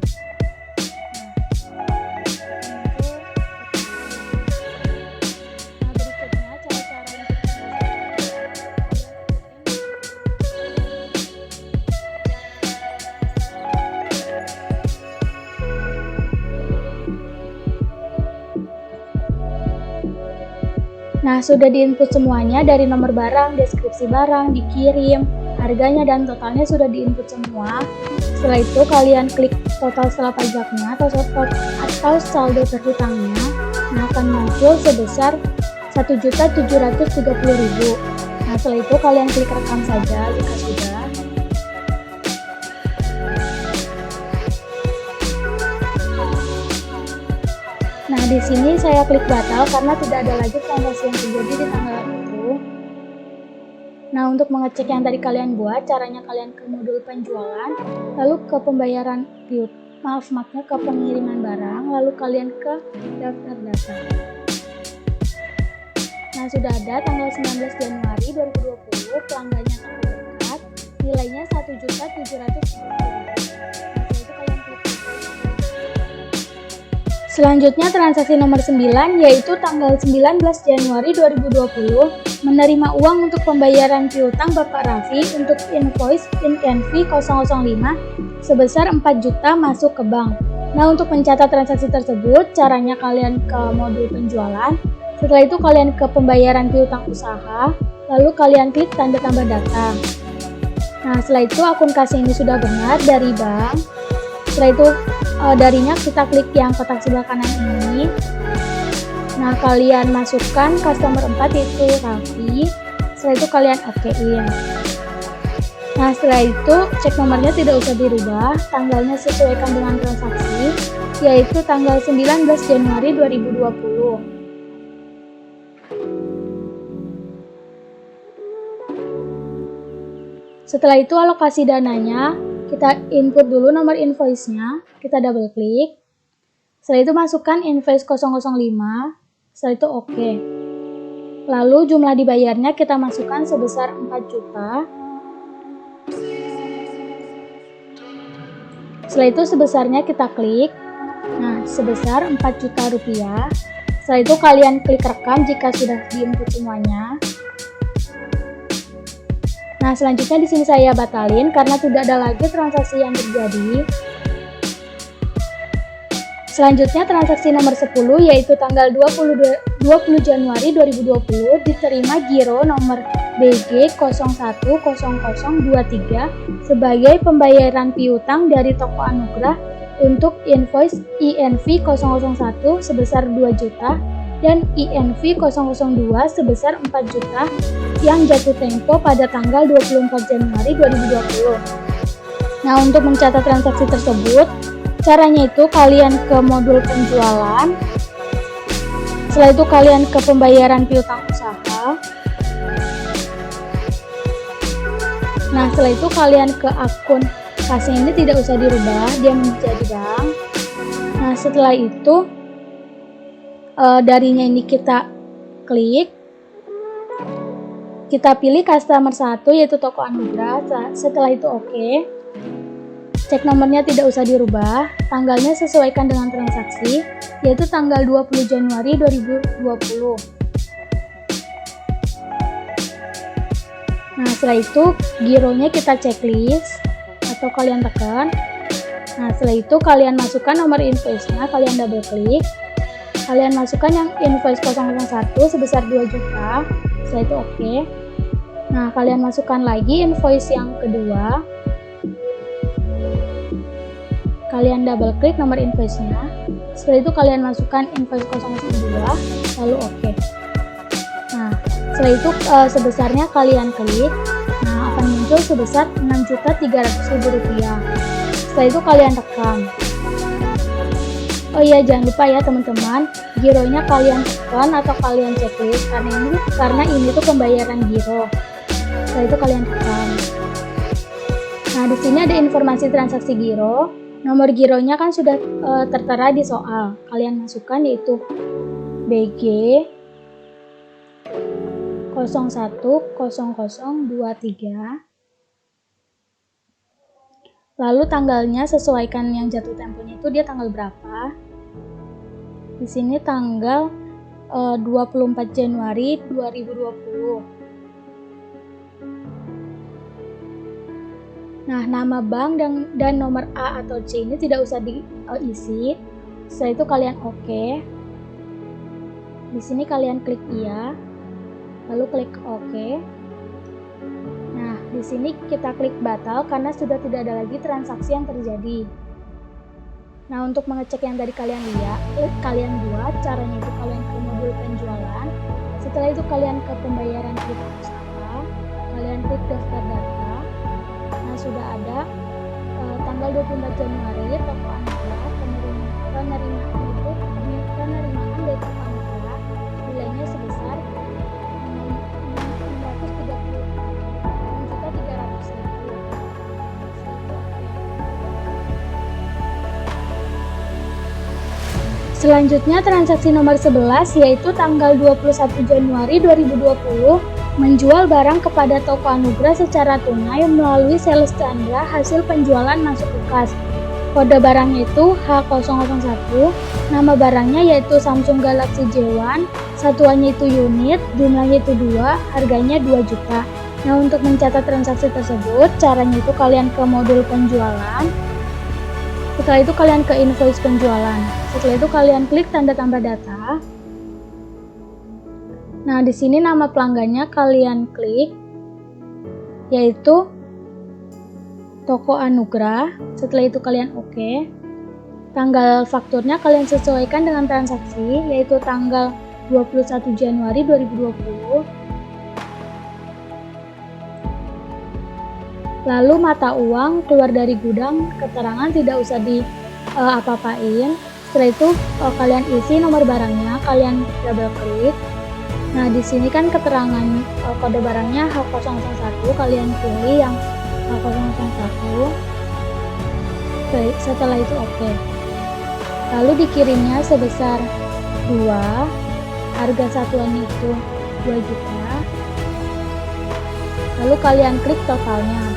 Berikutnya cara-cara Nah, sudah diinput semuanya dari nomor barang, deskripsi barang, dikirim, harganya, dan totalnya sudah diinput semua. Setelah itu kalian klik total setelah pajaknya atau saldo terhutangnya. Nah, akan muncul sebesar 1.730.000. Nah, setelah itu kalian klik rekam saja jika sudah. Nah, di sini saya klik batal karena tidak ada lagi transaksi yang terjadi di tanggal itu. Nah, untuk mengecek yang tadi kalian buat, caranya kalian ke modul penjualan, lalu ke pembayaran maksudnya ke pengiriman barang, lalu kalian ke daftar data. Nah, sudah ada tanggal 19 Januari 2020, pelanggannya terdekat, nilainya 1.730.000. Selanjutnya transaksi nomor 9, yaitu tanggal 19 Januari 2020, menerima uang untuk pembayaran piutang Bapak Raffi untuk invoice INV 005 sebesar 4 juta masuk ke bank. Nah, untuk mencatat transaksi tersebut, caranya kalian ke modul penjualan, setelah itu kalian ke pembayaran piutang usaha, lalu kalian klik tanda tambah data. Nah, setelah itu akun kas ini sudah benar dari bank. Setelah itu darinya kita klik yang kotak sebelah kanan ini. Nah, kalian masukkan customer 4 yaitu Raffi. Setelah itu kalian okein. Nah, setelah itu cek nomornya tidak usah dirubah, tanggalnya sesuaikan dengan transaksi, yaitu tanggal 19 Januari 2020. Setelah itu alokasi dananya, kita input dulu nomor invoice-nya, kita double klik. Setelah itu masukkan invoice 005, setelah itu oke. Lalu jumlah dibayarnya kita masukkan sebesar 4 juta. Setelah itu sebesarnya kita klik. Nah, sebesar 4 juta rupiah. Setelah itu kalian klik rekam jika sudah diinput semuanya. Nah, selanjutnya di sini saya batalin karena tidak ada lagi transaksi yang terjadi. Selanjutnya transaksi nomor 10, yaitu tanggal 20 Januari 2020 diterima giro nomor BG 010023 sebagai pembayaran piutang dari toko Anugrah untuk invoice INV 001 sebesar 2 juta dan INV 002 sebesar 4 juta yang jatuh tempo pada tanggal 24 Januari 2020. Nah, untuk mencatat transaksi tersebut, caranya itu kalian ke modul penjualan, setelah itu kalian ke pembayaran piutang usaha. Nah, setelah itu kalian ke akun kasnya ini tidak usah dirubah, dia menjadi bank. Nah, setelah itu darinya ini kita klik, kita pilih customer 1 yaitu toko Anugrah. Setelah itu oke. Cek nomornya tidak usah dirubah, tanggalnya sesuaikan dengan transaksi, yaitu tanggal 20 Januari 2020. Nah, setelah itu gironya kita checklist atau kalian tekan. Nah, setelah itu kalian masukkan nomor invoice-nya, kalian double klik. Kalian masukkan yang invoice 001 sebesar 2 juta. Setelah itu oke. Nah, kalian masukkan lagi invoice yang kedua. Kalian double klik nomor invoice-nya. Setelah itu kalian masukkan invoice 002, lalu oke. Nah, setelah itu sebesarnya kalian klik. Nah, akan muncul sebesar Rp6.300.000. Setelah itu kalian tekan. Oh iya, jangan lupa ya teman-teman, gironya kalian tekan atau kalian checklist karena ini tuh pembayaran giro. Setelah itu kalian tekan. Nah, di sini ada informasi transaksi giro. Nomor gironya kan sudah tertera di soal. Kalian masukkan yaitu BG 010023. Lalu tanggalnya sesuaikan yang jatuh temponya itu dia tanggal berapa. Di sini tanggal 24 Januari 2020. Nah, nama bank dan nomor A atau C ini tidak usah diisi. Setelah itu kalian oke. Di sini kalian klik iya, lalu klik oke. Nah, di sini kita klik batal karena sudah tidak ada lagi transaksi yang terjadi. Nah, untuk mengecek yang tadi kalian buat, caranya itu kalian ke modul penjualan. Setelah itu kalian ke pembayaran klik usaha, kalian klik daftar data. Nah, sudah ada tanggal 24 Januari toko Anugrah, penerimaan dari toko Anugrah nilainya sebesar 636.300.000. Selanjutnya transaksi nomor 11 yaitu tanggal 21 Januari 2020 menjual barang kepada toko Anugrah secara tunai melalui sales Chandra hasil penjualan masuk ke kas. Kode barangnya itu H001, nama barangnya yaitu Samsung Galaxy J1, satuannya itu unit, jumlahnya itu 2, harganya 2 juta. Nah, untuk mencatat transaksi tersebut, caranya itu kalian ke modul penjualan. Setelah itu kalian ke invoice penjualan. Setelah itu kalian klik tanda tambah data. Nah, di sini nama pelanggannya kalian klik, yaitu Toko Anugrah. Setelah itu kalian oke. Tanggal fakturnya kalian sesuaikan dengan transaksi, yaitu tanggal 21 Januari 2020. Lalu mata uang keluar dari gudang, keterangan tidak usah apa-apain. Setelah itu kalian isi nomor barangnya, kalian double klik. Nah, di sini kan keterangan kode barangnya H001, kalian pilih yang H001. Baik, setelah itu oke. Lalu dikirimnya sebesar 2, harga satuannya itu 2 juta. Lalu kalian klik totalnya.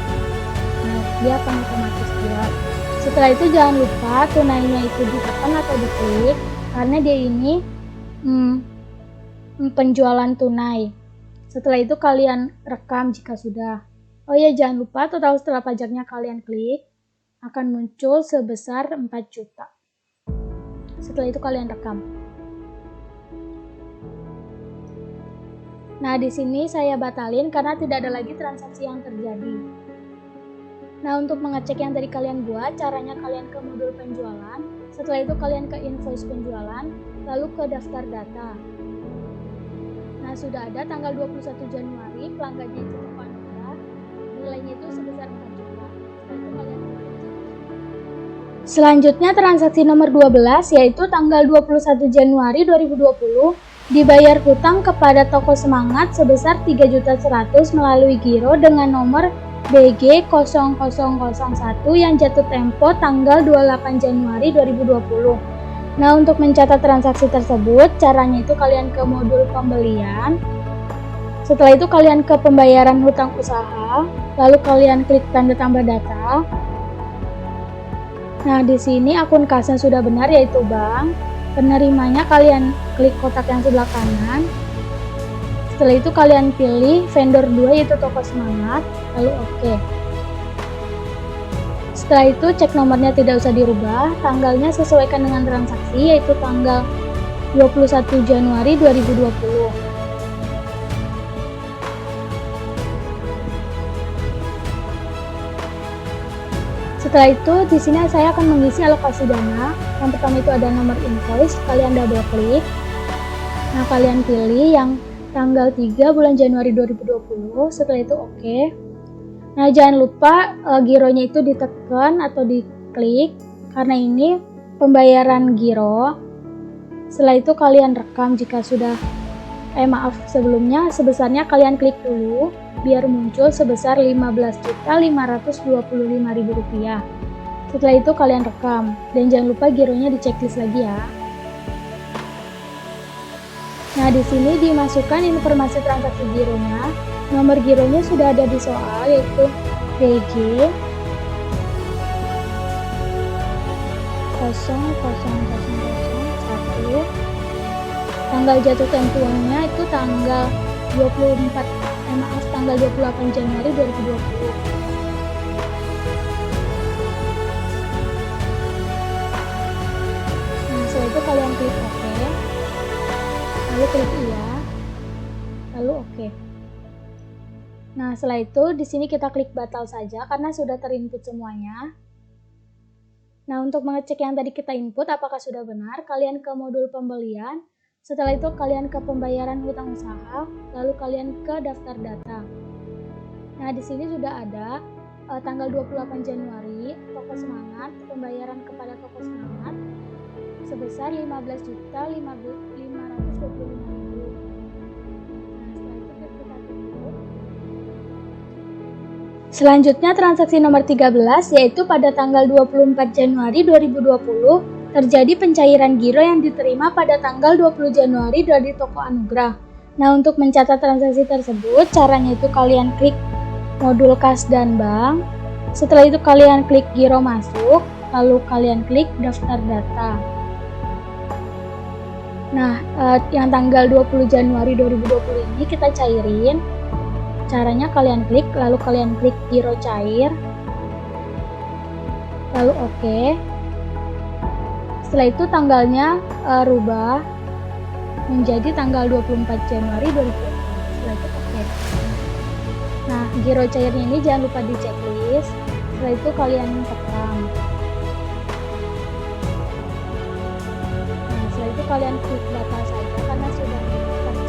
Nah, dia akan otomatis keluar. Setelah itu jangan lupa tunainya itu ditekan atau diklik karena dia ini penjualan tunai. Setelah itu kalian rekam jika sudah. Oh ya, jangan lupa total setelah pajaknya kalian klik akan muncul sebesar 4 juta. Setelah itu kalian rekam. Nah, di sini saya batalin karena tidak ada lagi transaksi yang terjadi. Nah, untuk mengecek yang tadi kalian buat, caranya kalian ke modul penjualan. Setelah itu kalian ke invoice penjualan, lalu ke daftar data. Nah, sudah ada tanggal 21 Januari, pelanggannya itu Toko Anugrah, nilainya itu sebesar 4 juta. Setelah itu kalian selanjutnya transaksi nomor 12 yaitu tanggal 21 Januari 2020 dibayar hutang kepada Toko Semangat sebesar 3.100.000 melalui giro dengan nomor BG 0001 yang jatuh tempo tanggal 28 Januari 2020. Nah, untuk mencatat transaksi tersebut, caranya itu kalian ke modul pembelian. Setelah itu kalian ke pembayaran hutang usaha, lalu kalian klik tanda tambah data. Nah, di sini akun kasnya sudah benar yaitu bank. Penerimanya kalian klik kotak yang sebelah kanan. Setelah itu kalian pilih vendor 2 yaitu Toko Semangat, lalu oke. Setelah itu cek nomornya tidak usah dirubah, tanggalnya sesuaikan dengan transaksi yaitu tanggal 21 Januari 2020. Setelah itu di sini saya akan mengisi alokasi dana. Yang pertama itu ada nomor invoice, kalian double klik. Nah, kalian pilih yang tanggal 3 bulan Januari 2020, setelah itu oke. Nah, jangan lupa gironya itu ditekan atau diklik karena ini pembayaran giro. Setelah itu kalian rekam jika sudah sebelumnya sebesarnya kalian klik dulu biar muncul sebesar Rp15.525.000. Setelah itu kalian rekam dan jangan lupa gironya di checklist lagi ya. Nah, di sini dimasukkan informasi transaksi gironya. Nomor gironya sudah ada di soal yaitu BG 00001. Tanggal jatuh tempohnya itu tanggal 28 Januari 2020. Nah, setelah itu kalian klik OK, lalu klik iya, lalu OK. Nah, setelah itu di sini kita klik batal saja karena sudah terinput semuanya. Nah, untuk mengecek yang tadi kita input apakah sudah benar, kalian ke modul pembelian. Setelah itu kalian ke pembayaran hutang usaha, lalu kalian ke daftar data. Nah, di sini sudah ada tanggal 28 Januari, Toko Semangat, pembayaran kepada Toko Semangat sebesar Rp15.525.000. Selanjutnya transaksi nomor 13 yaitu pada tanggal 24 Januari 2020 terjadi pencairan giro yang diterima pada tanggal 20 Januari dari Toko Anugrah. Nah, untuk mencatat transaksi tersebut caranya itu kalian klik modul kas dan bank. Setelah itu kalian klik giro masuk, lalu kalian klik daftar data. Nah, yang tanggal 20 Januari 2020 ini kita cairin. Caranya kalian klik, lalu kalian klik giro cair, lalu oke. Setelah itu tanggalnya rubah menjadi tanggal 24 Januari 2020. Setelah itu oke. Nah, giro cairnya ini jangan lupa di checklist. Setelah itu kalian rekam. Nah, setelah itu kalian klik batal saja karena sudah tercairkan.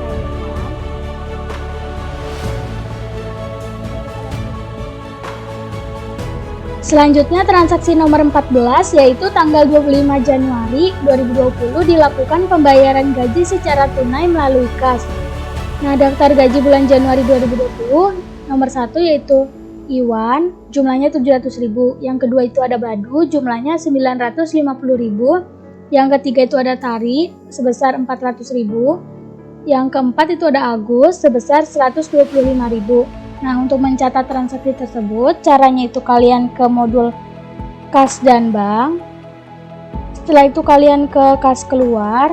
Selanjutnya transaksi nomor 14 yaitu tanggal 25 Januari 2020 dilakukan pembayaran gaji secara tunai melalui kas. Nah, daftar gaji bulan Januari 2020 nomor 1 yaitu Iwan, jumlahnya 700.000. Yang kedua itu ada Badu, jumlahnya 950.000. Yang ketiga itu ada Tari sebesar 400.000. Yang keempat itu ada Agus sebesar 125.000. Nah, untuk mencatat transaksi tersebut, caranya itu kalian ke modul kas dan bank. Setelah itu kalian ke kas keluar,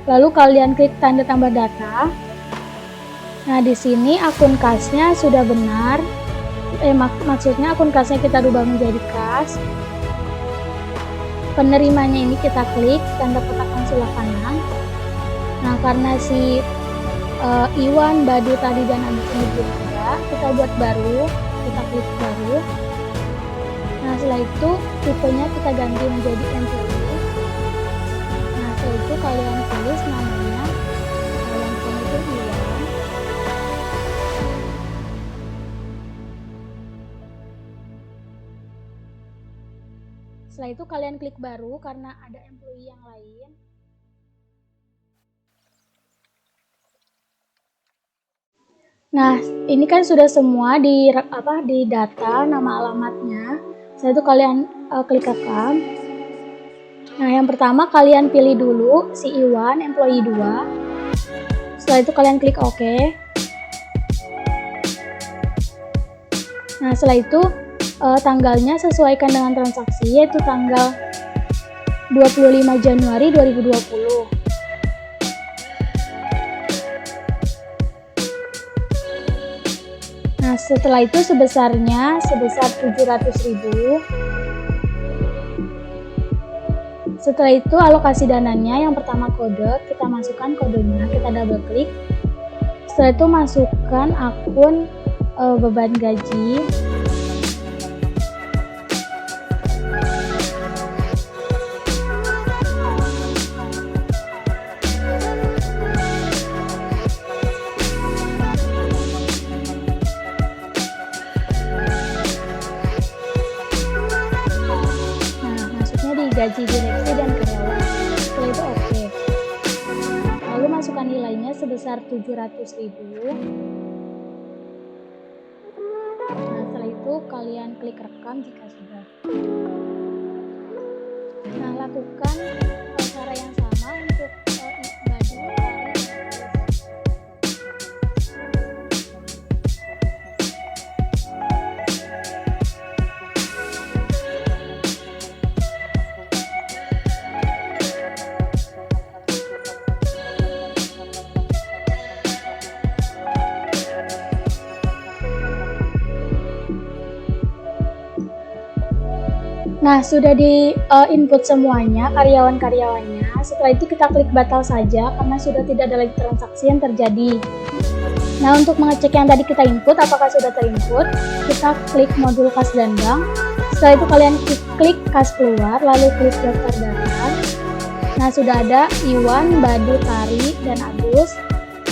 lalu kalian klik tanda tambah data. Nah, di sini akun kasnya sudah benar. Maksudnya akun kasnya kita rubah menjadi kas. Penerimanya ini kita klik tanda kotak sebelah kanan. Nah, karena si Iwan, Badu tadi dan Agus ini belum ada, kita buat baru, kita klik baru. Nah, setelah itu tipenya kita ganti menjadi employee. Nah, setelah itu kalian tulis namanya, kalian itu Iwan. Setelah itu kalian klik baru karena ada employee yang lain. Nah, ini kan sudah semua di data nama alamatnya. Setelah itu kalian klik rekam. Nah, yang pertama kalian pilih dulu si Iwan, employee 2. Setelah itu kalian klik OK. Nah, setelah itu tanggalnya sesuaikan dengan transaksi yaitu tanggal 25 Januari 2020. setelah itu sebesar 700.000. Setelah itu alokasi dananya, yang pertama kode, kita masukkan kodenya, kita double klik. Setelah itu masukkan akun beban gaji. Gaji direksi dan karyawan. Setelah itu oke. Lalu masukkan nilainya sebesar 700.000. Nah, setelah itu kalian klik rekam jika sudah. Nah, lakukan cara yang sama untuk baju. Nah, sudah di input semuanya karyawan-karyawannya. Setelah itu kita klik batal saja karena sudah tidak ada lagi transaksi yang terjadi. Nah, untuk mengecek yang tadi kita input apakah sudah terinput, kita klik modul kas dan bank. Setelah itu kalian klik kas keluar, lalu klik daftar data. Nah, sudah ada Iwan, Badu, Tari, dan Agus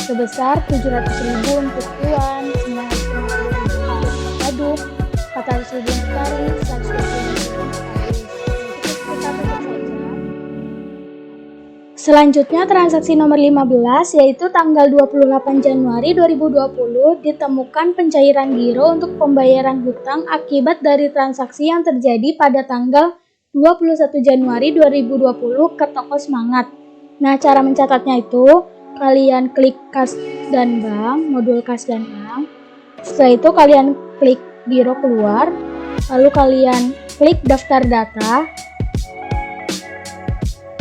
sebesar 700.000 untuk Iwan, 950.000 untuk Badu, 400.000 untuk Tari, 120.000. Selanjutnya transaksi nomor 15 yaitu tanggal 28 Januari 2020 ditemukan pencairan giro untuk pembayaran hutang akibat dari transaksi yang terjadi pada tanggal 21 Januari 2020 ke toko Semangat. Nah, cara mencatatnya itu kalian klik kas dan bank, modul kas dan bank. Setelah itu kalian klik giro keluar, lalu kalian klik daftar data.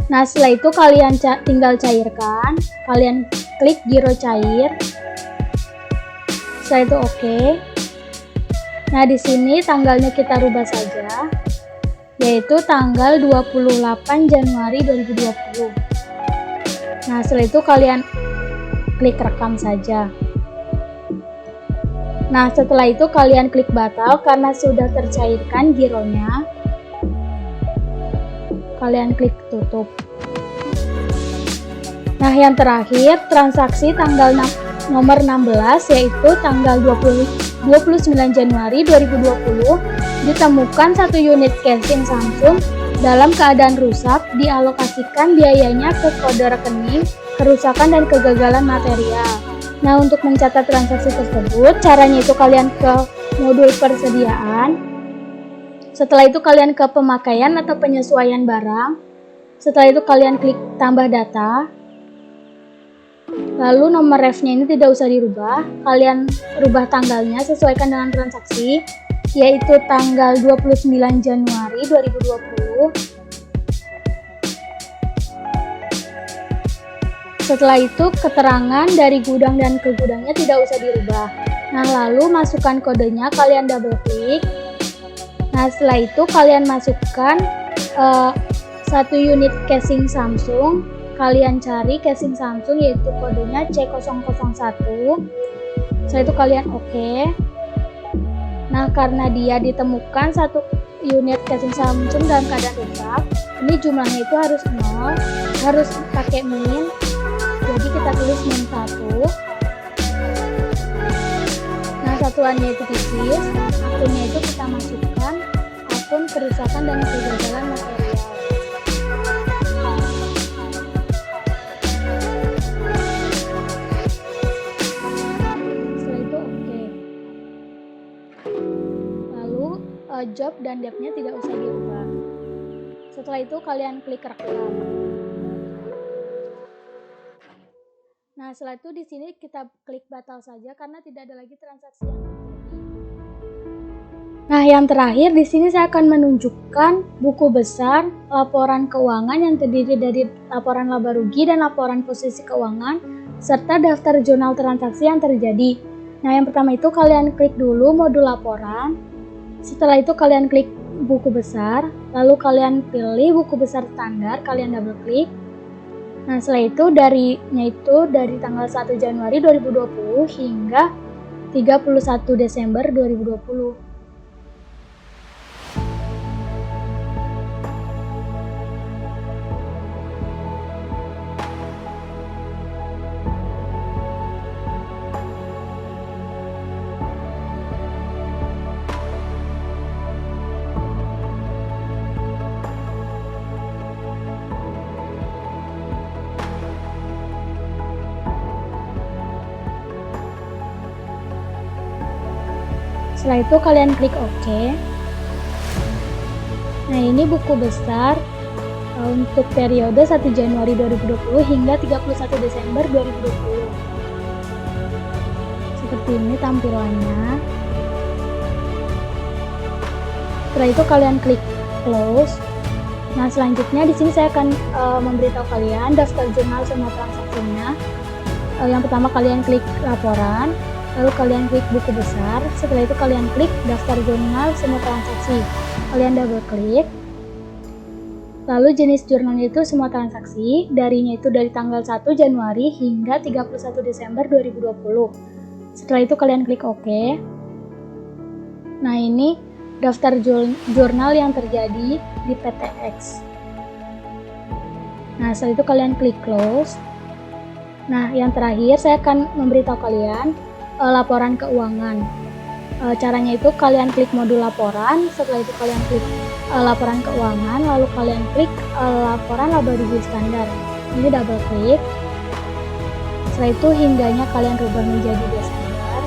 Nah, setelah itu kalian tinggal cairkan, kalian klik giro cair. Setelah itu oke. Nah, di sini tanggalnya kita rubah saja, yaitu tanggal 28 Januari 2020. Nah, setelah itu kalian klik rekam saja. Nah, setelah itu kalian klik batal karena sudah tercairkan gironya. Kalian klik tutup. Nah, yang terakhir transaksi tanggal nomor 16 yaitu tanggal 29 Januari 2020 ditemukan 1 unit casing Samsung dalam keadaan rusak, dialokasikan biayanya ke kode rekening, kerusakan dan kegagalan material. Nah, untuk mencatat transaksi tersebut, caranya itu kalian ke modul persediaan. Setelah itu kalian ke pemakaian atau penyesuaian barang. Setelah itu kalian klik tambah data. Lalu nomor refnya ini tidak usah dirubah. Kalian rubah tanggalnya sesuaikan dengan transaksi, yaitu tanggal 29 Januari 2020. Setelah itu keterangan dari gudang dan ke gudangnya tidak usah dirubah. Nah, lalu masukkan kodenya, kalian double klik. Nah, setelah itu kalian masukkan 1 unit casing Samsung. Kalian cari casing Samsung yaitu kodenya C001. Setelah itu kalian oke. Nah, karena dia ditemukan 1 unit casing Samsung dalam keadaan rusak, ini jumlahnya itu harus 0, harus pakai min. Jadi kita tulis min 1. Nah, satuannya itu pieces, akunnya itu kita masukkan akun kerusakan dan kegagalan material. Setelah itu oke. Lalu job dan depth-nya tidak usah diubah. Setelah itu kalian klik rekam. Nah, setelah itu di sini kita klik batal saja karena tidak ada lagi transaksi yang terjadi. Nah, yang terakhir di sini saya akan menunjukkan buku besar laporan keuangan yang terdiri dari laporan laba rugi dan laporan posisi keuangan serta daftar jurnal transaksi yang terjadi. Nah, yang pertama itu kalian klik dulu modul laporan. Setelah itu kalian klik buku besar, lalu kalian pilih buku besar standar, kalian double klik. Nah, setelah itu dari tanggal 1 Januari 2020 hingga 31 Desember 2020. Setelah itu kalian klik OK. Nah, ini buku besar untuk periode 1 Januari 2020 hingga 31 Desember 2020. Seperti ini tampilannya. Setelah itu kalian klik close. Nah, selanjutnya di sini saya akan memberitahu kalian daftar jurnal semua transaksinya. Yang pertama kalian klik laporan, lalu kalian klik buku besar. Setelah itu kalian klik daftar jurnal semua transaksi. Kalian double klik. Lalu jenis jurnalnya itu semua transaksi, darinya itu dari tanggal 1 Januari hingga 31 Desember 2020. Setelah itu kalian klik OK. Nah, ini daftar jurnal yang terjadi di PTX. Nah, setelah itu kalian klik close. Nah, yang terakhir saya akan memberitahu kalian laporan keuangan. Caranya itu kalian klik modul laporan, setelah itu kalian klik laporan keuangan, lalu kalian klik laporan laba rugi standar. Ini double klik. Setelah itu hingganya kalian rubah menjadi Desember.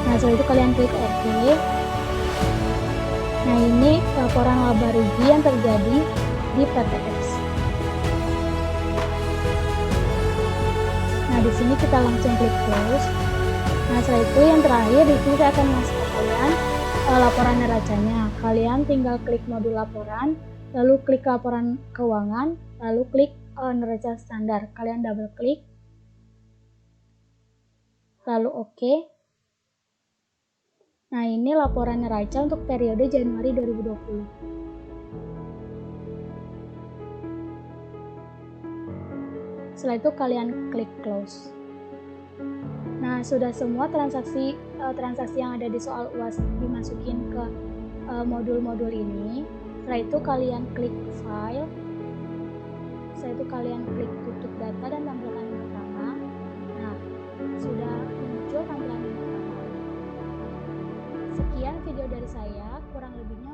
Nah, setelah itu kalian klik OK. Nah, ini laporan laba rugi yang terjadi di PTX. Nah, di sini kita langsung klik close. Nah, setelah itu yang terakhir di sini saya akan ngasih ke kalian laporan neracanya. Kalian tinggal klik modul laporan, lalu klik laporan keuangan, lalu klik neraca standar. Kalian double klik, lalu OK. Nah, ini laporan neraca untuk periode Januari 2020. Setelah itu kalian klik close. Nah, sudah semua transaksi yang ada di soal UAS dimasukin ke modul-modul ini. Setelah itu kalian klik file. Setelah itu kalian klik tutup data dan tampilkan yang pertama. Nah, sudah muncul tampilan yang pertama. Sekian video dari saya, kurang lebihnya